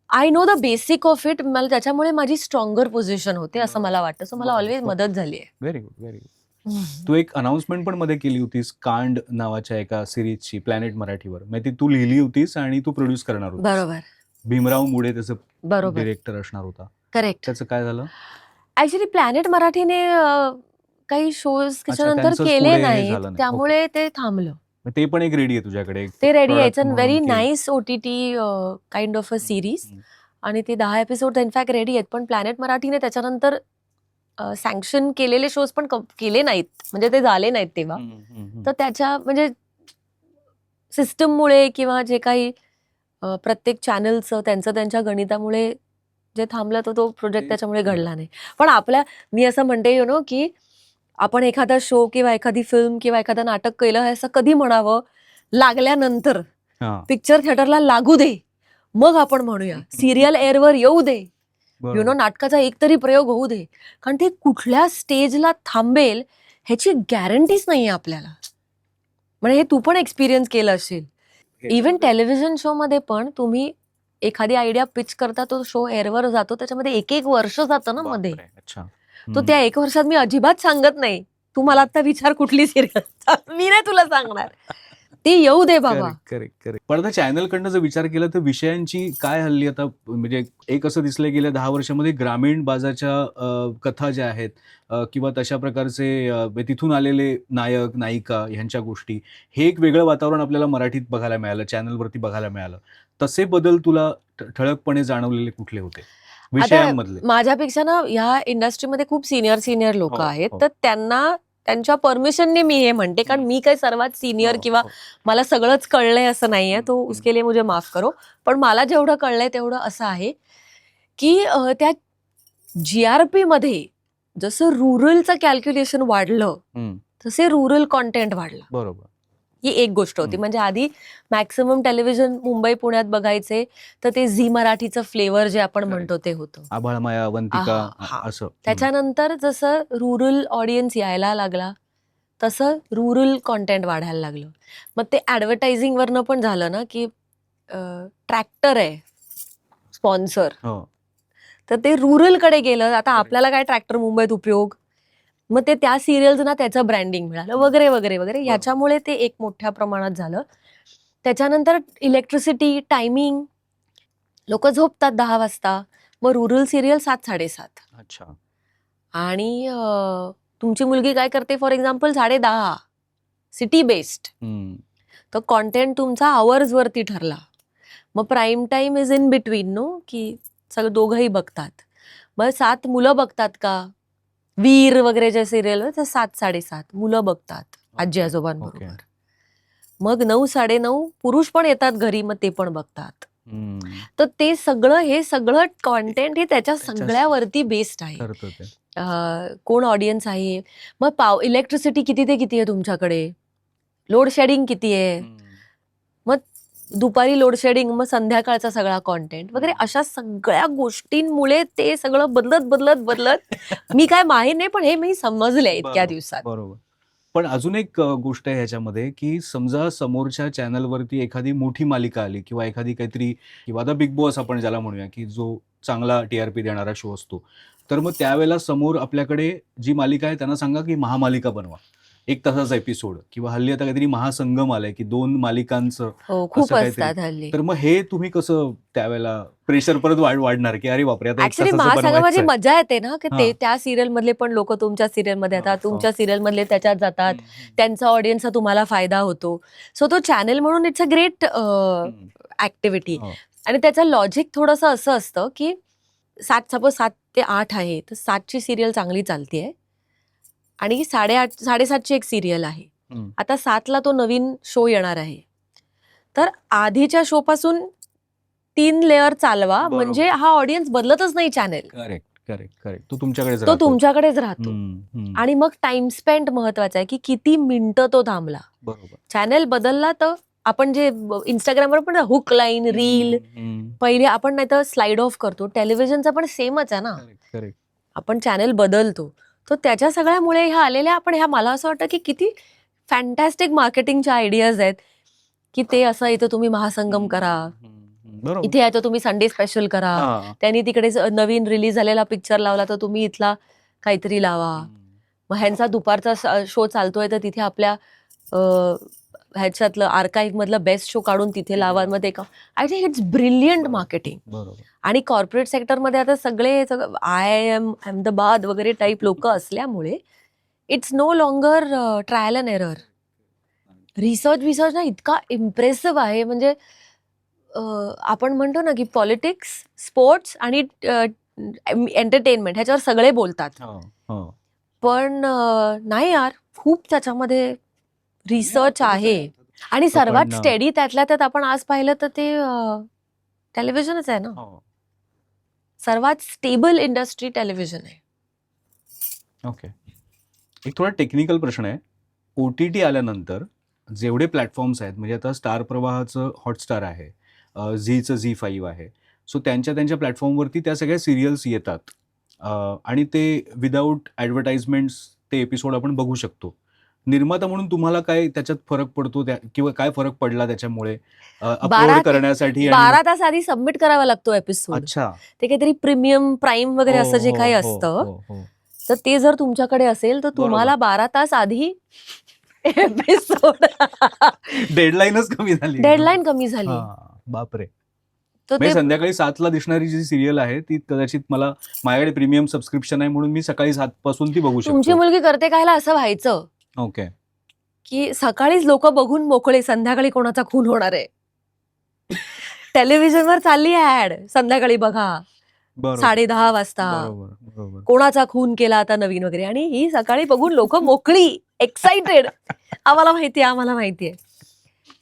I know the basic of it. मला त्याच्यामुळे माझी स्ट्रॉंगर पोझिशन होते असं मला वाटतं. सो मला ऑलवेज मदत झाली आहे. Very good. तू एक अनाउन्समेंट पण मध्ये केली होतीस कांड नावाच्या एका सिरीजची प्लॅनेट मराठीवर. म्हणजे ती तू लिहिली होतीस आणि तू प्रोड्यूस करणार होतीस. बरोबर. भीमराव मुळे त्याचं डिरेक्टर असणार होता. करेक्ट. त्याचं काय झालं? ऍक्च्युली प्लॅनेट मराठीने काही शोज त्याच्यानंतर केले नाही त्यामुळे ते थांबलं. ते पण एक रेडी आहे तुझ्याकडे? ते रेडी आहे. It's a very nice OTT kind of a series आणि ते 10 एपिसोड इनफॅक्ट रेडी आहेत. पण प्लॅनेट मराठीने त्याच्यानंतर सँक्शन केलेले शोज पण केले नाहीत म्हणजे ते झाले नाहीत तेव्हा. तर त्याच्या म्हणजे सिस्टममुळे किंवा जे काही प्रत्येक चॅनलचं त्यांच्या गणितामुळे जे थांबलं तो प्रोजेक्ट त्याच्यामुळे घडला नाही. पण मी असं म्हणते यु नो की आपण एखादा शो किंवा एखादी फिल्म किंवा एखादं नाटक केलं हे असं कधी म्हणावं लागल्यानंतर. पिक्चर थिएटरला लागू दे मग आपण म्हणूया. सिरियल एअरवर येऊ दे, यु नो नाटकाचा एक तरी प्रयोग होऊ दे. कारण ते कुठल्या स्टेजला थांबेल ह्याची गॅरंटीच नाहीये आपल्याला. म्हणजे हे तू पण एक्सपिरियन्स केलं असेल इव्हन टेलिव्हिजन शो मध्ये पण तुम्ही एखादी आयडिया पिच करता, तो शो एअरवर जातो, त्याच्यामध्ये एक वर्ष जातं ना मध्ये. बापरे, अच्छा. तो त्या 1 वर्षात मी अजिबात सांगत नाही, तू मला आता विचार कुठली सिरियल, मी नाही तुला सांगणार, ते येऊ दे बाबा. करेक्ट. पण आता चॅनल कडनं जर विचार केला तर विषयांची काय हल्ली आता म्हणजे एक असं दिसलंय गेल्या 10 वर्षामध्ये ग्रामीण बाजाच्या कथा ज्या आहेत किंवा तशा प्रकारचे तिथून आलेले नायक नायिका ह्यांच्या गोष्टी, हे एक वेगळं वातावरण आपल्याला मराठीत बघायला मिळालं, चॅनलवरती बघायला मिळालं. तसे बदल तुला ठळकपणे जाणवलेले कुठले होते विषयांमधले? माझ्यापेक्षा ना ह्या इंडस्ट्रीमध्ये खूप सिनियर लोक आहेत, तर त्यांना त्यांच्या परमिशनने मी हे म्हणते, कारण मी काही सर्वात सिनियर किंवा मला सगळंच कळलंय असं नाहीये, तो उसके लिए मुझे माफ करो. पण मला जेवढं कळलंय तेवढं असं आहे की त्या GRP मध्ये जसं रुरलचं कॅल्क्युलेशन वाढलं तसे रुरल कॉन्टेंट वाढलं. बरोबर. ही एक गोष्ट होती. म्हणजे आधी मॅक्सिमम टेलिव्हिजन मुंबई पुण्यात बघायचे तर ते झी मराठीचं फ्लेवर जे आपण म्हणतो ते होतं, आभाळमाया, अवंतिका असं. त्याच्यानंतर जसं रुरल ऑडियन्स यायला लागला तसं रुरल कॉन्टेंट वाढायला लागलं. मग ते ऍडव्हर्टायझिंग वरनं पण झालं ना की ट्रॅक्टर आहे स्पॉन्सर, तर ते रुरल कडे गेलं. आता आपल्याला काय ट्रॅक्टर मुंबईत उपयोग, मग ते त्या सिरियल्सना त्याचं ब्रँडिंग मिळालं वगैरे वगैरे वगैरे. याच्यामुळे ते एक मोठ्या प्रमाणात झालं. त्याच्यानंतर इलेक्ट्रिसिटी, टायमिंग, लोक झोपतात 10 वाजता, मग रुरल सिरियल 7-7:30. अच्छा. आणि तुमची मुलगी काय करते, फॉर एक्झाम्पल 10:30, सिटी बेस्ड, तर कॉन्टेंट तुमचा आवर्स वरती ठरला. मग prime time is in between, no, की सगळं दोघंही बघतात. मग 7 मुलं बघतात का, वीर वगैरे जे सिरियल, 7-7:30 मुलं बघतात आजी आजोबांबरोबर. मग 9-9:30 पुरुष पण येतात घरी, मग ते पण बघतात. तर ते सगळं, हे सगळं कॉन्टेंट हे त्याच्या सगळ्यावरती बेस्ड आहे. कोण ऑडियन्स आहे, मग इलेक्ट्रिसिटी किती ते किती आहे तुमच्याकडे, लोड शेडिंग किती आहे, मग दुपारी लोड शेडिंग, मग संध्याकाळचा सगळा कॉन्टेंट वगैरे, अशा सगळ्या गोष्टींमुळे ते सगळं बदलत बदलत बदलत मी काय माहीत नाही, पण हे मी समजले इतक्या दिवसात. बरोबर. पण अजून एक गोष्ट आहे ह्याच्यामध्ये की समजा समोरच्या चॅनलवरती एखादी मोठी मालिका आली किंवा एखादी काहीतरी, किंवा आता बिग बॉस आपण ज्याला म्हणूया, की जो चांगला TRP देणारा शो असतो, तर मग त्यावेळेला समोर आपल्याकडे जी मालिका आहे त्यांना सांगा की महामालिका बनवा, 1 तासाचा एपिसोड, किंवा हल्ली आता काहीतरी महासंगम आलाय की 2 मालिकांचं खूप असतात हल्ली. तर मग हे तुम्ही कसं त्यावेळेला प्रेशर परत वाढणार की अरे बापरे आता ऍक्च्युली महासंगमाची मजा येते ना, की ते त्या सिरियल मधले पण लोक तुमच्या सिरियल मध्ये येतात, तुमच्या सिरियल मधले त्याच्यात जातात, त्यांचा ऑडियन्सचा तुम्हाला फायदा होतो. सो तो चॅनल म्हणून इट्स अ ग्रेट ऍक्टिव्हिटी. आणि त्याचं लॉजिक थोडंसं असं असतं की 7 ते 8 आहे, तर 7ची सिरियल चांगली चालतीये आणि 8:30-7ची एक सिरियल आहे. आता 7ला तो नवीन शो येणार आहे, तर आधीच्या शो पासून 3 लेअर चालवा, म्हणजे हा ऑडियन्स बदलतच नाही चॅनल. करेक्ट. तो तुमच्याकडेच राहतो. आणि मग टाइम स्पेंड महत्वाचा आहे, की किती मिनिटं तो थांबला. बरोबर. चॅनल बदलला तर आपण जे इंस्टाग्रामवर पण हुक लाईन रील पहिले आपण नाही तर स्लाइड ऑफ करतो, टेलिव्हिजनचा पण सेमच आहे ना. आपण चॅनल बदलतो, तर त्याच्या सगळ्यामुळे ह्या आलेल्या आपण ह्या, मला असं वाटतं की किती फॅन्टॅस्टिक मार्केटिंगच्या आयडियाज आहेत, की ते असं इथं तुम्ही महासंगम करा, इथे यायचं तुम्ही संडे स्पेशल करा, त्यांनी तिकडे नवीन रिलीज झालेला पिक्चर लावला तर तुम्ही इथला काहीतरी लावा. मग ह्यांचा दुपारचा शो चालतोय तर तिथे आपल्या ह्याच्यातलं आर्काईव्ह मधलं बेस्ट शो काढून तिथे लावा. मध्ये I think it's brilliant marketing. आणि कॉर्पोरेट सेक्टरमध्ये आता सगळे IIM अहमदाबाद वगैरे टाईप लोक असल्यामुळे it's no longer trial and error. Research ना इतका इम्प्रेसिव्ह आहे. म्हणजे आपण म्हणतो ना की पॉलिटिक्स, स्पोर्ट्स आणि एंटरटेनमेंट ह्याच्यावर सगळे बोलतात, पण नाही यार, खूप त्याच्यामध्ये रिसर्च आहे. आणि सर्वात स्टेडी त्यातल्या त्यात आपण आज पाहिलं तर ते टेलिव्हिजनच आहे ना. सर्वात स्टेबल इंडस्ट्री टेलिव्हिजन आहे. ओके. एक थोडा टेक्निकल प्रश्न आहे. OTT आल्यानंतर जेवढे प्लॅटफॉर्म्स आहेत, म्हणजे आता स्टार प्रवाहाचं हॉटस्टार आहे, झीचं झी5 आहे, सो त्यांच्या प्लॅटफॉर्मवरती त्या सगळ्या सिरियल्स येतात आणि ते विदाऊट ॲडव्हर्टाइजमेंट्स ते एपिसोड आपण बघू शकतो. निर्माता म्हणून तुम्हाला काय त्याच्यात फरक पडतो किंवा काय फरक पडला त्याच्यामुळे अपलोड 12 करण्यासाठी 12 तास आधी सबमिट करावा लागतो एपिसोड. अच्छा ते काहीतरी प्रीमियम प्राईम वगैरे असं जे काही असतं, तर ते जर तुमच्याकडे असेल तर तुम्हाला 12 तास आधी एपिसोड डेडलाईनच कमी झाली. डेडलाईन कमी झाली. बापरे. तर ते संध्याकाळी 7ला दिसणारी जी सिरियल आहे ती कदाचित माझ्याकडे प्रीमियम सबस्क्रिप्शन आहे म्हणून मी सकाळी 7 पासून ती बघू तुमची शकतो. मुलगी करते कायला असं व्हायचं ओके. की सकाळीच लोक बघून मोकळे, संध्याकाळी कोणाचा खून होणार आहे. टेलिव्हिजनवर चालली ऍड, संध्याकाळी बघा 10:30 वाजता बरोबर. कोणाचा खून केला आता नवीन वगैरे, आणि ही सकाळी बघून लोक मोकळी, एक्साइटेड, आम्हाला माहितीये.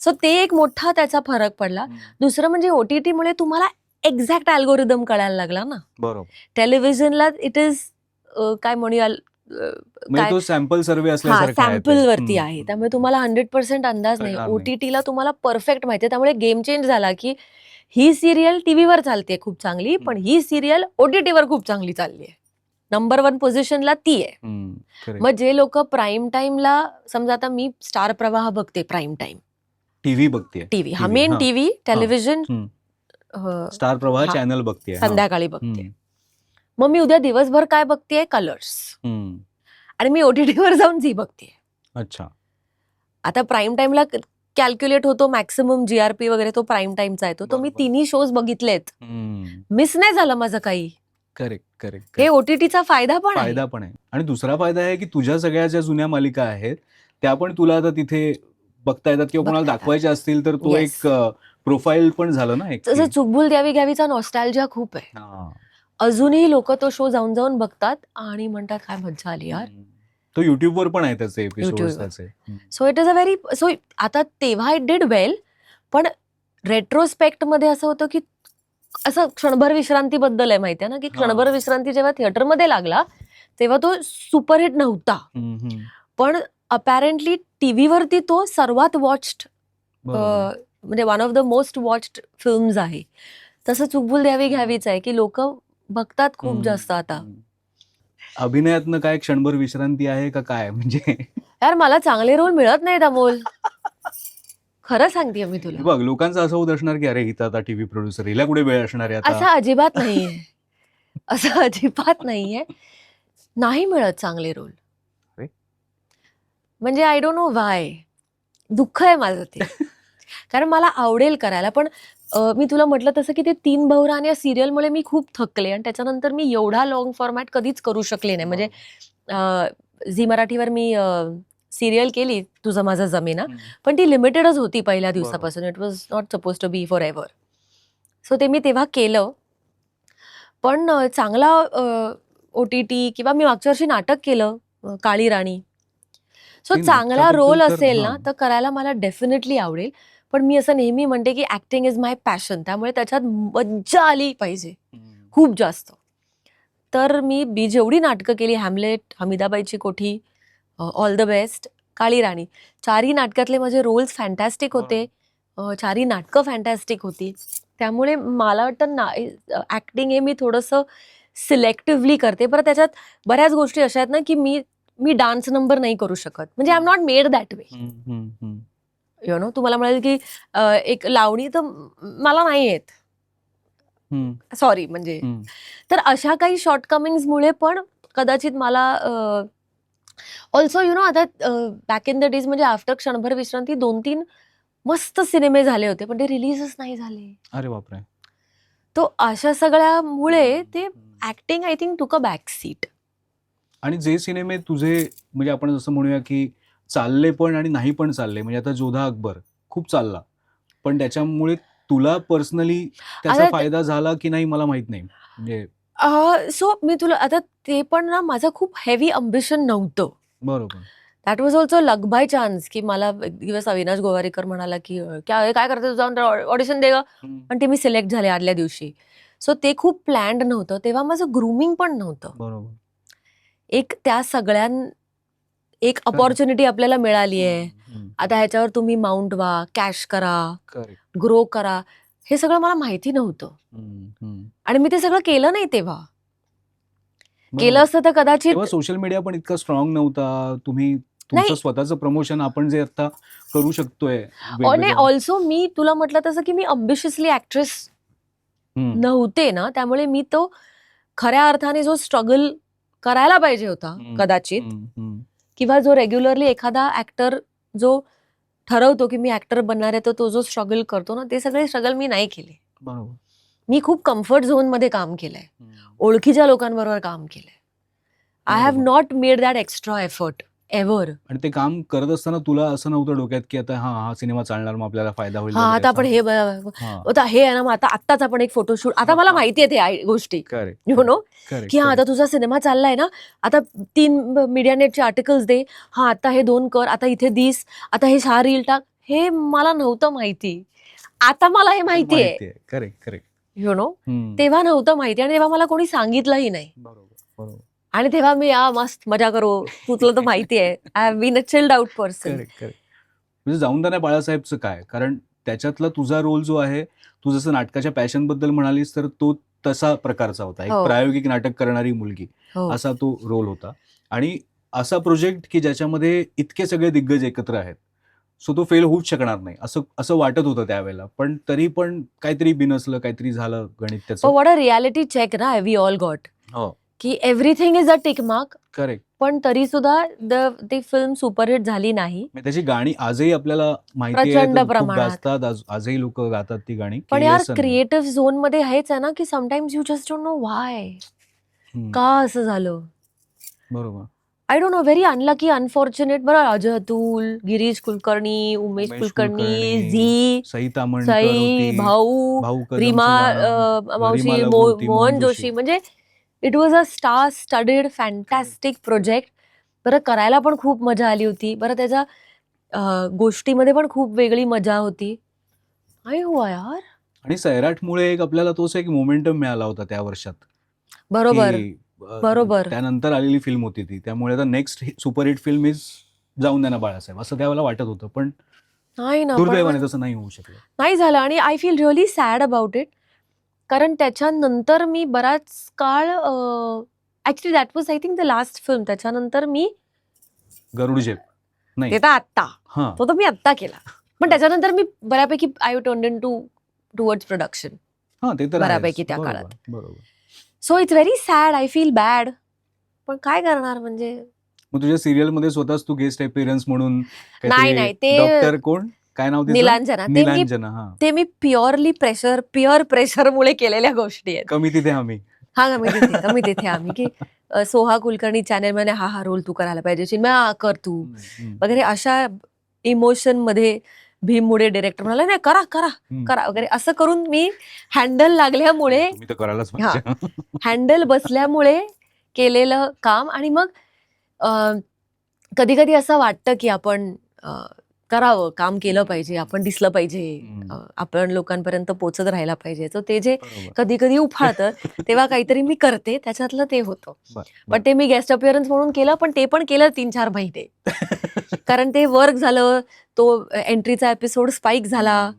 सो ते एक मोठा त्याचा फरक पडला. दुसरं म्हणजे OTT मुळे तुम्हाला एक्झॅक्ट अल्गोरिदम कळायला लागला ना. बरोबर. टेलिव्हिजनला इट इज काय म्हणूया, तो सॅम्पल सर्वे असल्यासारखा आहे ते. सॅम्पल वरती आहे, त्यामुळे तुम्हाला 100% अंदाज नाही. कळणार नाही. OTTला तुम्हाला परफेक्ट माहितीये, त्यामुळे गेम चेंज झाला की ही सिरियल टीव्हीवर चालते खूप चांगली, पण ही सिरियल OTTवर खूप चांगली चालली आहे. नंबर 1 पोझिशनला ती आहे. मग जे लोक प्राईम टाइमला, समजा आता मी स्टार प्रवाह बघते प्राईम टाइम टीव्ही बघते, टीव्ही हा मेन टीव्ही, टेलिव्हिजन स्टार प्रवाह हा. चॅनल बघते, संध्याकाळी बघते. मग मी उद्या दिवसभर काय बघतेय, कलर्स, आणि मी OTTवर जाऊन झी बघते. अच्छा. आता प्राईम टाइमला कॅल्क्युलेट होतो मॅक्सिमम GRP वगैरे, तो प्राईम टाइमचा येतो. तो मी बरोबर. तिन्ही शोज बघितलेत, मिस नाही झालं माझं काही. करेक्ट. हे OTTचा फायदा पण आहे. फायदा पण आहे. आणि दुसरा फायदा आहे की तुझ्या सगळ्या ज्या जुन्या मालिका आहेत त्या पण तुला आता तिथे बघता येतात किंवा कोणाला बघता दाखवायच्या असतील तर तो Yes. एक प्रोफाईल पण झालं ना एक. तसं चुकबुल द्यावी घ्यावीचा नॉस्टॅल्जिया खूप आहे. अजूनही लोक तो शो जाऊन बघतात आणि म्हणतात काय मज्जा आली यार. तो युट्यूबवर पण आहे त्याचे एपिसोड YouTube वर. त्याचे. So it is a very, so आता तेव्हा इट डिड वेल, पण रेट्रोस्पेक्ट मध्ये असं होतं की असं क्षणभर विश्रांतीबद्दल आहे माहितीये ना, की क्षणभर विश्रांती जेव्हा थिएटरमध्ये लागला तेव्हा तो सुपरहिट नव्हता, पण अपॅरेंटली टीव्हीवरती तो सर्वात वॉच्ड, म्हणजे one of the most watched films आहे. तसं चुकबुल द्यावी घ्यावीच आहे की लोक बघतात खूप जास्त आता. अभिनयातनं काय क्षणभर विश्रांती आहे का काय म्हणजे? यार मला चांगले रोल मिळत नाहीत अमोल, खरं सांगते मी तुला. बघ लोकांचं असं होत असणार की अरे हिता आता टीव्ही प्रोड्युसर, हिला कुठे वेळ असणार आहे आता. असं अजिबात नाहीये, असं अजिबात नाहीये, नाही मिळत चांगले रोल. म्हणजे आय डोंट नो व्हाय, दुःख आहे माझं ते. कारण मला आवडेल करायला, पण मी तुला म्हटलं तसं की ते 3 बहुरान या सिरियलमुळे मी खूप थकले, आणि त्याच्यानंतर मी एवढा लॉंग फॉर्मॅट कधीच करू शकले नाही. म्हणजे झी मराठीवर मी सिरियल केली तुझं माझं जमेना, पण ती लिमिटेडच होती पहिल्या दिवसापासून. It was not suppose to be forever. So ते मी तेव्हा केलं, पण चांगला OTT, किंवा मी मागच्या वर्षी नाटक केलं काळी राणी. सो चांगला रोल असेल ना तर करायला मला डेफिनेटली आवडेल, पण मी असं नेहमी म्हणते की ऍक्टिंग इज माय पॅशन, त्यामुळे त्याच्यात मज्जा आली पाहिजे खूप जास्त. तर मी जेवढी नाटकं केली, हॅमलेट, हमीदाबाईची कोठी, ऑल द बेस्ट, काळी राणी, 4ही नाटकातले माझे रोल्स फॅन्टॅस्टिक होते, 4ही नाटकं फॅन्टॅस्टिक होती. त्यामुळे मला वाटतं ऍक्टिंग हे मी थोडंसं सिलेक्टिव्हली करते. पण त्याच्यात बऱ्याच गोष्टी अशा आहेत ना की मी डान्स नंबर नाही करू शकत, म्हणजे I am not made that way. You know, तुम्हाला म्हणाल की एक लावणी तर मला नाही येत, सॉरी, म्हणजे. तर अशा काही शॉर्टकमिंग्समुळे पण कदाचित मला ऑल्सो यु नो, आता बॅक इन द डेज म्हणजे आफ्टर क्षणभर विश्रांती 2-3 मस्त सिनेमे झाले होते, पण ते रिलीजच नाही झाले. अरे बापरे. तो अशा सगळ्यामुळे ते acting I think took a back seat. आणि जे सिनेमे तुझे म्हणजे आपण जसं म्हणूया की चालले पण आणि नाही पण चालले, म्हणजे आता जोधा अकबर खूप चालला, पण त्याच्यामुळे तुला पर्सनली त्याचा फायदा झाला की नाही मला माहित नाही. म्हणजे सो मी तुला आता, ते पण ना माझं खूप हेवी अम्बिशन नव्हतं. बरोबर. That was also luck by chance, की मला एक दिवस अविनाश गोवारीकर म्हणाला की काय करते, जाऊन ऑडिशन दे ग, आणि ते मी सिलेक्ट झाले आदल्या दिवशी. सो ते खूप प्लॅन्ड नव्हतं, तेव्हा माझं ग्रूमिंग पण नव्हतं. बरोबर. एक त्या एक अपॉर्च्युनिटी आपल्याला मिळाली आहे, आता ह्याच्यावर तुम्ही माउंट व्हा, कॅश करा, ग्रो करा, हे सगळं मला माहिती नव्हतं, आणि मी ते सगळं केलं नाही तेव्हा. केलं असतं तर कदाचित सोशल मीडिया पण इतका स्ट्रॉंग नव्हता, तुम्ही तुमचं नाही. स्वतःचं प्रमोशन आपण जे आता करू शकतोय आणि वेगवेगळ्या- ऑल्सो मी तुला म्हटलं तसं की मी अम्बिशियसली ऍक्ट्रेस हम्म, नव्हते ना, त्यामुळे मी तो खऱ्या अर्थाने जो स्ट्रगल करायला पाहिजे होता हम्म, कदाचित, हम्म, हम्म. किंवा जो रेग्युलरली एखादा ऍक्टर जो ठरवतो की मी ऍक्टर बनणार आहे, तर तो जो स्ट्रगल करतो ना, ते सगळे स्ट्रगल मी नाही केले. बरोबर. मी खूप कम्फर्ट झोन मध्ये काम केलंय, हम्म. ओळखीच्या लोकांबरोबर काम केलंय. आय हॅव बरोबर. Not made that extra effort ever. आणि ते काम करत असताना तुला असं नव्हतं डोक्यात की आता हा सिनेमा चालणार, मग आपल्याला फायदा होईल हा, वगैरे आता आपण असं? हे हा, आता हे आहे ना, मग आत्ताच आपण एक फोटोशूट, आता मला माहितीये ते गोष्टी, करेक्ट, यु नो, करेक्ट, की हा आता तुझा सिनेमा चाललाय ना, आता 3 मीडिया नेटचे आर्टिकल्स दे, हा आता हे 2 कर, आता इथे दिस, आता हे 6 रील टाक. हे मला नव्हतं माहिती. आता मला हे माहितीये, माहितीये. Correct, correct. You know. तेव्हा नव्हतं माहिती आणि तेव्हा मला कोणी सांगितलंही नाही. बरोबर, बरोबर. आणि तेव्हा मी मस्त मजा करू, तुला तर माहितीये, I have been a chilled out person. Correct, correct. म्हणजे जाऊन द्या बाळासाहेबचं काय, कारण त्याच्यातला तुझा रोल जो आहे, तू जसं नाटकाच्या पॅशन बद्दल म्हणालीस, तर तो तसा प्रकारचा होता, एक हो. प्रायोगिक नाटक करणारी मुलगी, हो, असा तो रोल होता. आणि असा प्रोजेक्ट की ज्याच्यामध्ये इतके सगळे दिग्गज एकत्र आहेत, सो तो फेल होऊच शकणार नाही असं असं वाटत होतं त्यावेळेला. पण तरी पण काहीतरी बिनसलं, काहीतरी झालं गणित त्याचं. व्हॉट अ रियालिटी चेक ना वी ऑल गॉट, हो, की everything is a tick mark. Correct. पण तरी सुद्धा ती फिल्म सुपरहिट झाली नाही. त्याची गाणी आजही आपल्याला माहिती प्रचंड आहेत, खूप प्रमाणात. गाजतात, आजही लोक गातात ती गाणी. पण केली यार असं नाही. क्रिएटिव्ह झोन मध्ये हेच आहे ना, की sometimes you just don't know why, hmm, का असं झालं. बरोबर. I don't know, very unlucky, unfortunate. बरं, अजय अतुल, गिरीश कुलकर्णी, उमेश कुलकर्णी, झी, सई तामणकर सई, होती, भाऊ, भाऊ कदम रीमा सुजाणा, मावशी, रीमा लागू होती, मोहन जोशी. म्हणजे it was a star studied fantastic project. बरं, करायला पण खूप मजा आली होती. बरं, त्याच्या गोष्टीमध्ये पण खूप वेगळी मजा होती. काय हुआ यार. आणि सैराटमुळे एक आपल्याला तोच एक मोमेंटम मिळाला होता त्या वर्षात, बरोबर, की बरोबर. त्यानंतर आलेली फिल्म होती ती, त्यामुळे आता नेक्स्ट सुपरहिट फिल्म इज जाऊन द्या ना बाळासाहेब, असं त्यावेळेला वाटत होतं. पण नाही ना, दुर्दैवाने तसं नाही होऊ शकलं. नाही झालं. आणि I feel really sad about it. कारण त्याच्यानंतर मी बराच काळ, actually that was I think the last film. त्याच्यानंतर मी, गरुड झेप नाही. ते तर आत्ता, हा, तो तर मी आत्ता केला. पण त्याच्यानंतर मी बऱ्यापैकी I turn in towards production हा, ते तर बऱ्यापैकी आहेच. त्या बरोबर, काळात. बरोबर. So it's very sad, I feel bad. पण काय करणार म्हणजे. मग तुझ्या सिरियल मध्ये स्वतःच तू गेस्ट अपीअरन्स म्हणून नाही, नाही, ते डॉक्टर कोण, काय नाव तिचं? निलांजना. निलांजना. हा, ते मी प्युअरली पिअर प्रेशरमुळे केलेल्या गोष्टी आहेत. कमी तिथे आम्ही. हा, मी तिथे आम्ही की सोहा कुलकर्णी चॅनल मध्ये हा रोल तू करायला पाहिजे, चिन्मय हा कर तू वगैरे, अशा इमोशन मध्ये भीम मुडे डिरेक्टर म्हणाला नाही करा करा करा वगैरे, असं करून मी हँडल लागल्यामुळे, तुम्ही तर करायलाच पाहिजे. हँडल बसल्यामुळे केलेलं काम. आणि मग कधी कधी असं वाटतं की आपण करावं, काम केलं पाहिजे, आपण दिसलं पाहिजे, आपण लोकांपर्यंत पोहोचत राहायला पाहिजे. तर ते जे बरोबर. कधी कधी उफाळतं, तेव्हा काहीतरी मी करते, त्याच्यातलं ते होतं. बर, पण ते मी गेस्ट अपीअरन्स म्हणून केलं, पण ते पण केलं 3-4 महिने. कारण ते वर्क झालं, तो एंट्रीचा एपिसोड स्पाइक झाला.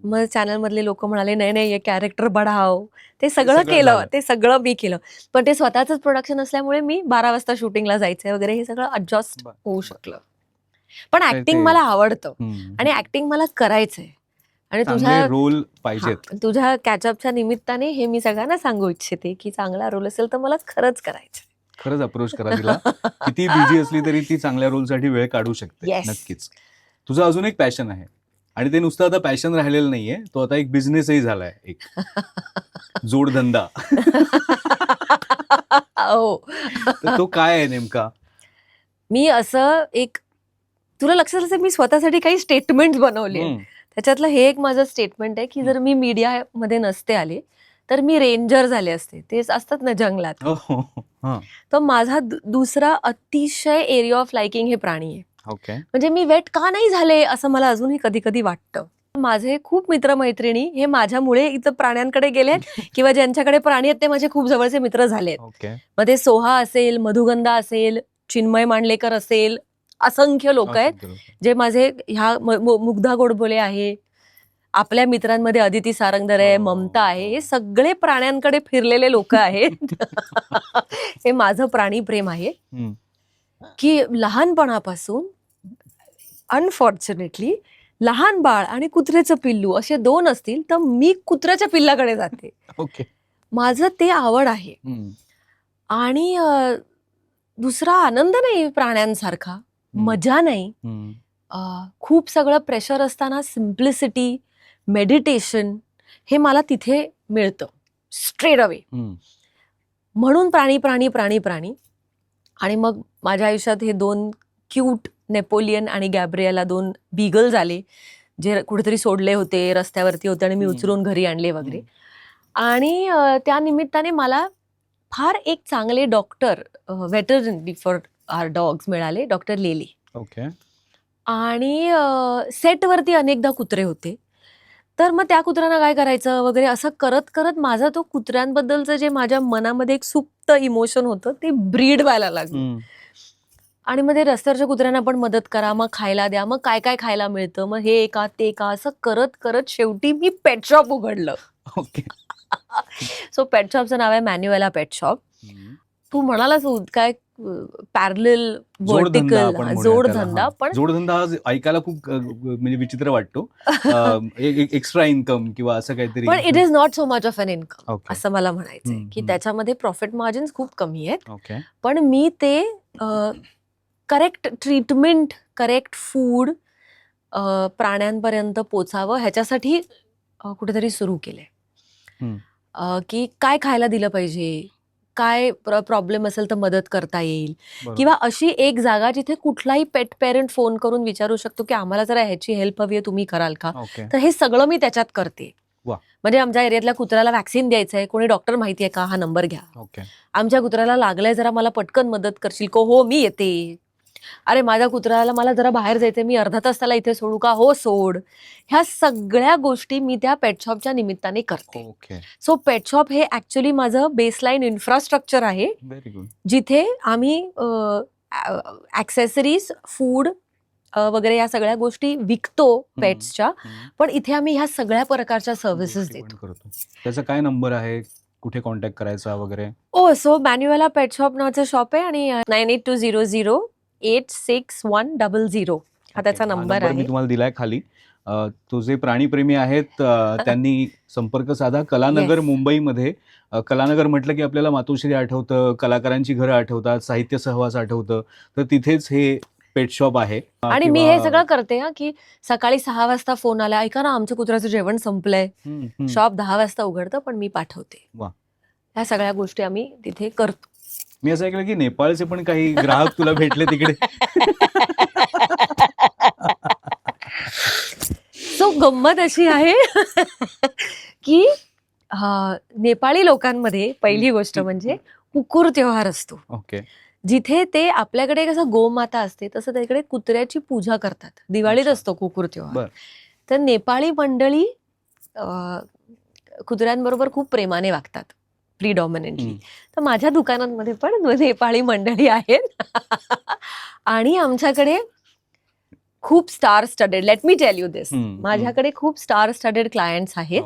मग चॅनल मधले लोक म्हणाले नाही नाही, हे कॅरेक्टर बढाव. ते सगळं सगळं केलं, झालं. ते सगळं मी केलं. पण ते स्वतःच प्रोडक्शन असल्यामुळे मी 12 वाजता शूटिंगला जायचंय वगैरे, हे सगळं अडजस्ट बर, होऊ बर. शकलं. पण तर ऍक्टिंग ते- मला आवडतं हम्म. आणि ऍक्टिंग मला करायचंय. आणि चांगले रोल पाहिजेत. तुझ्या कॅचअपच्या निमित्ताने हे मी सगळ्यांना सांगू इच्छिते की चांगला रोल असेल तर मला खरंच करायचं. खरंच अप्रोच करा तिला. किती बिझी असली तरी ती चांगल्या रोलसाठी वेळ काढू शकते. Yes. नक्कीच. तुझं अजून एक पॅशन आहे, आणि ते नुसतं आता पॅशन राहिलेलं नाहीये, तो आता एक बिझनेसही झालाय, एक जोडधंदा. हो. तर तो काय आहे नेमका? मी असं एक, तुला लक्षात असेल मी स्वतःसाठी काही स्टेटमेंट बनवले. त्याच्यातलं हे एक माझं स्टेटमेंट आहे की जर मी मीडिया मध्ये नसते आले तर मी रेंजर झाले असते. ते असतात ना जंगलात. तर माझा दुसरा अतिशय एरिया ऑफ लाइकिंग हे प्राणी आहे. ओके. म्हणजे मी वेट का नाही झाले असं मला अजूनही कधी कधी वाटतं. माझे खूप मित्रमैत्रिणी हे माझ्यामुळे इथं प्राण्यांकडे गेलेत किंवा ज्यांच्याकडे प्राणी आहेत ते माझे खूप जवळचे मित्र झालेत. ओके. मग ते सोहा असेल, मधुगंधा असेल, चिन्मय मांडलेकर असेल, असंख्य लोक आहेत जे माझे, ह्या मुग्धा गोडबोले आहे, आपल्या मित्रांमध्ये अदिती सारंगधर आहे, ममता आहे, हे सगळे प्राण्यांकडे फिरलेले लोक आहेत. हे माझं प्राणी प्रेम आहे. की लहानपणापासून अनफॉर्च्युनेटली लहान बाळ आणि कुत्र्याचं पिल्लू असे 2 असतील तर मी कुत्र्याच्या पिल्लाकडे जाते. ओके. माझं ते आवड आहे. आणि दुसरा आनंद नाही प्राण्यांसारखा, मजा नाही. खूप सगळं प्रेशर असताना सिम्प्लिसिटी, मेडिटेशन हे मला तिथे मिळतं स्ट्रेट अवे. म्हणून प्राणी प्राणी प्राणी प्राणी. आणि मग माझ्या आयुष्यात हे 2 क्यूट नेपोलियन आणि गॅब्रिएला 2 बीगल आले, जे कुठेतरी सोडले होते, रस्त्यावरती होते आणि मी उचलून घरी आणले वगैरे. आणि त्या निमित्ताने मला फार एक चांगले doctor, veterinary for our dogs मिळाले, डॉक्टर लेले. ओके. आणि सेटवरती अनेकदा कुत्रे होते. तर मग त्या कुत्र्यांना काय करायचं वगैरे असं करत करत माझा तो कुत्र्यांबद्दलचं जे माझ्या मनामध्ये एक सुप्त इमोशन होतं ते ब्रीड व्हायला लागलं. आणि मग ते रस्त्यावरच्या कुत्र्यांना पण मदत करा, मग खायला द्या, मग काय काय खायला मिळतं, मग हे का ते का, असं करत करत शेवटी मी पेट शॉप उघडलं. ओके. सो पेट शॉपचं नाव आहे मॅन्युएला पेट शॉप. तू म्हणालास काय पॅरलल वर्टिकल जोडधंदा, पण जोडधंदा हा ऐकायला खूप म्हणजे विचित्र वाटतो. एक्स्ट्रा इन्कम किंवा असं काहीतरी. पण it is not so much of an income okay. असं मला म्हणायचंय की त्याच्यामध्ये प्रॉफिट मार्जिन्स खूप कमी आहेत. ओके. पण मी ते करेक्ट ट्रीटमेंट, करेक्ट फूड प्राण्यांपर्यंत पोचावं ह्याच्यासाठी कुठेतरी सुरू केलंय. की काय खायला दिलं पाहिजे, काय प्रॉब्लेम असेल तर मदत करता येईल, किंवा अशी एक जागा जिथे कुठलाही पेट पेरेंट फोन करून विचारू शकतो की आम्हाला जरा ह्याची हेल्प हवी आहे, तुम्ही कराल का. तर हे सगळं मी त्याच्यात करते. म्हणजे आमच्या एरियातल्या कुत्र्याला वॅक्सिन द्यायचंय, कोणी डॉक्टर माहितीये का, हा नंबर घ्या. आमच्या कुत्र्याला लागलंय, जरा मला पटकन मदत करशील को, हो मी येते. अरे माझ्या कुत्र्याला मला जरा बाहेर जायचंय, मी अर्धा तास त्याला इथे सोडू का, हो सोड. ह्या सगळ्या गोष्टी मी त्या पेट शॉपच्या निमित्ताने करते. सो पेट शॉप हे ऍक्च्युली माझं बेसलाईन इन्फ्रास्ट्रक्चर आहे, जिथे आम्ही ऍक्सेसरीज, फूड वगैरे या सगळ्या गोष्टी विकतो पेट्सच्या, पण इथे आम्ही ह्या सगळ्या प्रकारच्या सर्व्हिसेस देतो. त्याचा काय नंबर आहे, कुठे कॉन्टॅक्ट करायचा वगैरे? सो मॅन्युएला पेट शॉप नावाचं शॉप आहे आणि 9820086100 हा त्याचा नंबर आहे. मी तुम्हाला दिलाय खाली. तो जे प्राणीप्रेमी आहेत त्यांनी संपर्क साधा. कलानगर मुंबईमध्ये. कलानगर म्हटलं की आपल्याला मातोश्री आठवतं, कलाकारांची घरं आठवतात, साहित्य सहवास आठवतं. तर तिथेच हे पेट शॉप आहे. आणि मी हे सगळं करते की सकाळी 6 वाजता फोन आला, ऐका ना आमच्या कुत्र्याचं जेवण संपलंय, शॉप 10 वाजता उघडतं, पण मी पाठवते. ह्या सगळ्या गोष्टी आम्ही तिथे करतो. मी असं ऐकलं की नेपाळचे पण काही ग्राहक तुला भेटले तिकडे. सो गंमत अशी आहे की नेपाळी लोकांमध्ये पहिली गोष्ट म्हणजे कुकुर त्योहार असतो. ओके. जिथे ते आपल्याकडे कसं गोमाता असते तसं तिकडे कुत्र्याची पूजा करतात. दिवाळीत असतो कुकुर त्योहार. तर नेपाळी मंडळी कुत्र्यांबरोबर खूप प्रेमाने वागतात प्रिडॉमिनंटली. तर माझ्या दुकानांमध्ये पण नेपाळी मंडळी आहेत आणि आमच्याकडे खूप star studded, let me tell you this, माझ्याकडे खूप स्टार स्टडेड क्लायंट्स आहेत.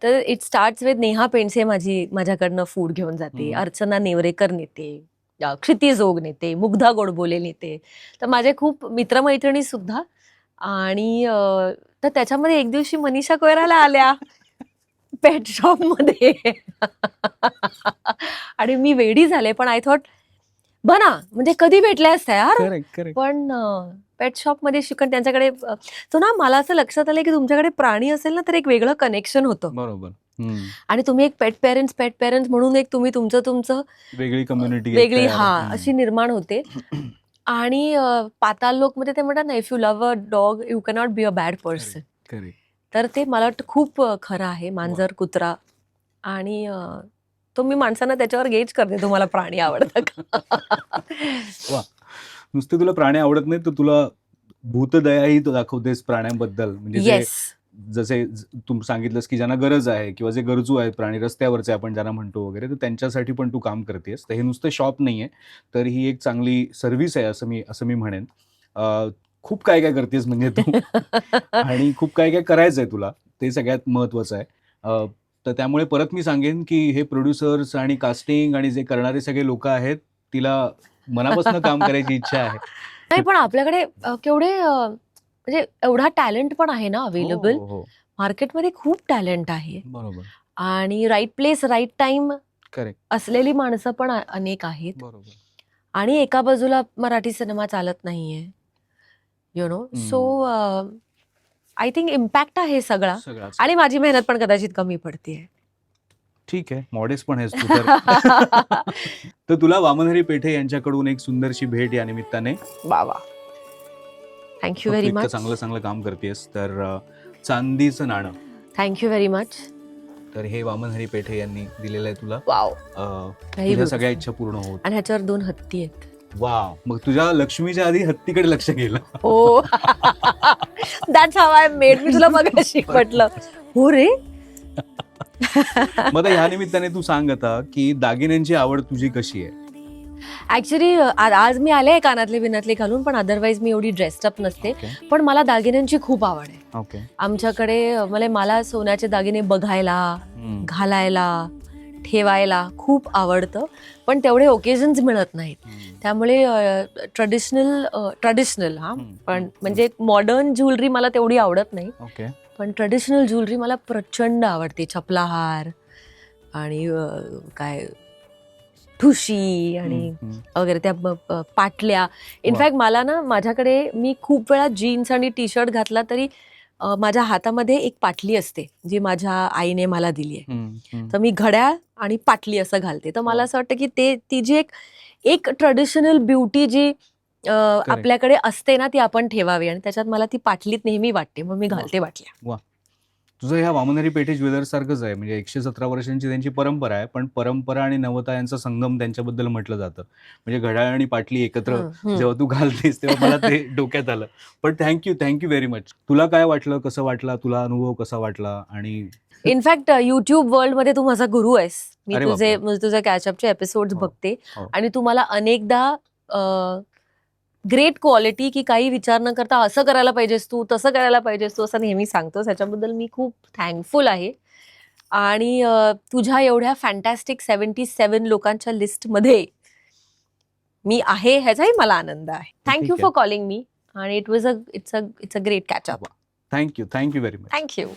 तर it starts with Neha Pendse माझ्याकडनं फूड घेऊन जाते, अर्चना नेवरेकर नेते, क्षिती जोग नेते, मुग्धा गोडबोले नेते. तर माझे खूप मित्रमैत्रिणी सुद्धा. आणि तर त्याच्यामध्ये एक दिवशी मनीषा कोयराला आल्या पेट शॉप मध्ये आणि मी वेडी झाले, पण आय थॉट बना म्हणजे कधी भेटल्या असत्या यार, पण पेट शॉप मध्ये शिकण त्यांच्याकडे. तो ना मला असं लक्षात आलं की तुमच्याकडे प्राणी असेल ना तर एक वेगळं कनेक्शन होतं. बरोबर. आणि तुम्ही एक पेट पेरेंट्स म्हणून एक तुम्ही तुमचं वेगळी कम्युनिटी वेगळी अशी निर्माण होते. आणि पाताल लोक मध्ये ते म्हणतात ना, if you love a dog you cannot be a bad person. तर ते मला वाटतं खूप खरं आहे. मांजर, कुत्रा, आणि तो मी माणसांना त्याच्यावर गेज करते, तुम्हाला प्राणी आवडतं का. नुसते तुला प्राणी आवडत नाही तर तुला भूतदयाही दाखवतेस प्राण्यांबद्दल. म्हणजे जसे तू सांगितलंस की ज्यांना गरज आहे किंवा जे गरजू आहेत प्राणी, रस्त्यावरचे आपण ज्यांना म्हणतो वगैरे, तर त्यांच्यासाठी पण तू काम करतेस. तर हे नुसतं शॉप नाहीये, तर ही एक चांगली सर्व्हिस आहे असं मी म्हणेन. खूप काय काय करतेस म्हणजे तू, आणि खूप काय काय करायचंय तुला, ते सगळ्यात महत्वाचं आहे. तर त्यामुळे परत मी सांगेन की हे प्रोड्युसर्स आणि कास्टिंग आणि जे करणारे सगळे लोक आहेत, तिला मनापासून काम करायची इच्छा आहे. नाही पण आपल्याकडे केवढे म्हणजे एवढा टॅलेंट पण आहे ना अवेलेबल. हो, हो. मार्केटमध्ये खूप टॅलेंट आहे बरोबर. आणि right place right time correct. असलेली माणसं पण अनेक आहेत. बरोबर. आणि एका बाजूला मराठी सिनेमा चालत नाहीये, you know. So I think impact आहे सगळा. सगळाच. आणि माझी मेहनत पण कदाचित कमी पडतीये. ठीक आहे, मॉडेस्ट पण आहेस तू तर. तर तुला वामनहरी पेठे यांच्याकडून एक सुंदरशी भेट या निमित्ताने. बाबा, थँक्यू तू व्हेरी इतकं मच. चांगलं चांगलं काम करतेस. तर चांदीचं नाणं, थँक्यू व्हेरी मच. तर हे वामनहरी पेठे यांनी दिलेलं आहे तुला. वाव. तुझ्या सगळ्या इच्छा पूर्ण होत. आणि ह्याच्यावर 2 हत्ती आहेत. वाव, मग तुझ्या लक्ष्मीच्या आधी हत्तीकडे लक्ष गेलं. हो. That's how I made. मी तुला मगाशी म्हटलं. हो रे. मग आता ह्या निमित्ताने तू सांग आता की दागिन्यांची आवड तुझी कशी आहे? ऍक्च्युली आज मी आले कानातले बिनातले घालून, पण अदरवाईज मी एवढी ड्रेस्ड अप नसते. पण मला दागिन्यांची खूप आवड आहे. ओके. आमच्याकडे मला सोन्याचे दागिने बघायला, घालायला, ठेवायला खूप आवडतं. पण तेवढे ओकेजन्स मिळत नाहीत. त्यामुळे ट्रेडिशनल पण म्हणजे मॉडर्न ज्वेलरी मला तेवढी आवडत नाही. ओके. पण ट्रेडिशनल ज्वेलरी मला प्रचंड आवडते. चपलाहार आणि काय ठुशी आणि वगैरे त्या पाटल्या. इनफॅक्ट मला ना माझ्याकडे मी खूप वेळा जीन्स आणि टी शर्ट घातला तरी माझ्या हातामध्ये एक पाटली असते जी माझ्या आईने मला दिली आहे. तर मी घड्याळ आणि पाटली असं घालते. तर मला असं वाटतं की ती जी एक ट्रेडिशनल ब्युटी जी आपल्याकडे असते ना ती आपण ठेवावी. आणि त्याच्यात मला ती पाटलीत नेहमी वाटते, मग मी घालते पाटल्या. तुझं ह्या वामनहरी पेठे ज्वेलर्स सारखंच आहे. म्हणजे 117 वर्षांची त्यांची परंपरा आहे. पण परंपरा आणि नवता यांचा संगम त्यांच्याबद्दल म्हटलं जातं. म्हणजे घड्याळ आणि पाटली एकत्र जेव्हा तू घालतेस तेव्हा मला ते डोक्यात आलं. पण थँक्यू व्हेरी मच. तुला काय वाटलं, कसं वाटलं, तुला अनुभव कसा वाटला? आणि इनफॅक्ट युट्यूब वर्ल्ड मध्ये तू माझा गुरु आहेस. मी अरे बापरे. तुझे कॅचअपचे एपिसोड हो, बघते हो. आणि तू मला अनेकदा ग्रेट क्वालिटी की काही विचार न करता असं करायला पाहिजेस तू, तसं करायला पाहिजेस तू, असं नेहमी सांगतोस. ह्याच्याबद्दल मी खूप थँकफुल आहे. आणि तुझ्या एवढ्या फॅन्टॅस्टिक 77 लोकांच्या लिस्टमध्ये मी आहे ह्याचाही मला आनंद आहे. Thank you for calling me. आणि it's a great catch up. Thank you very much. Thank you.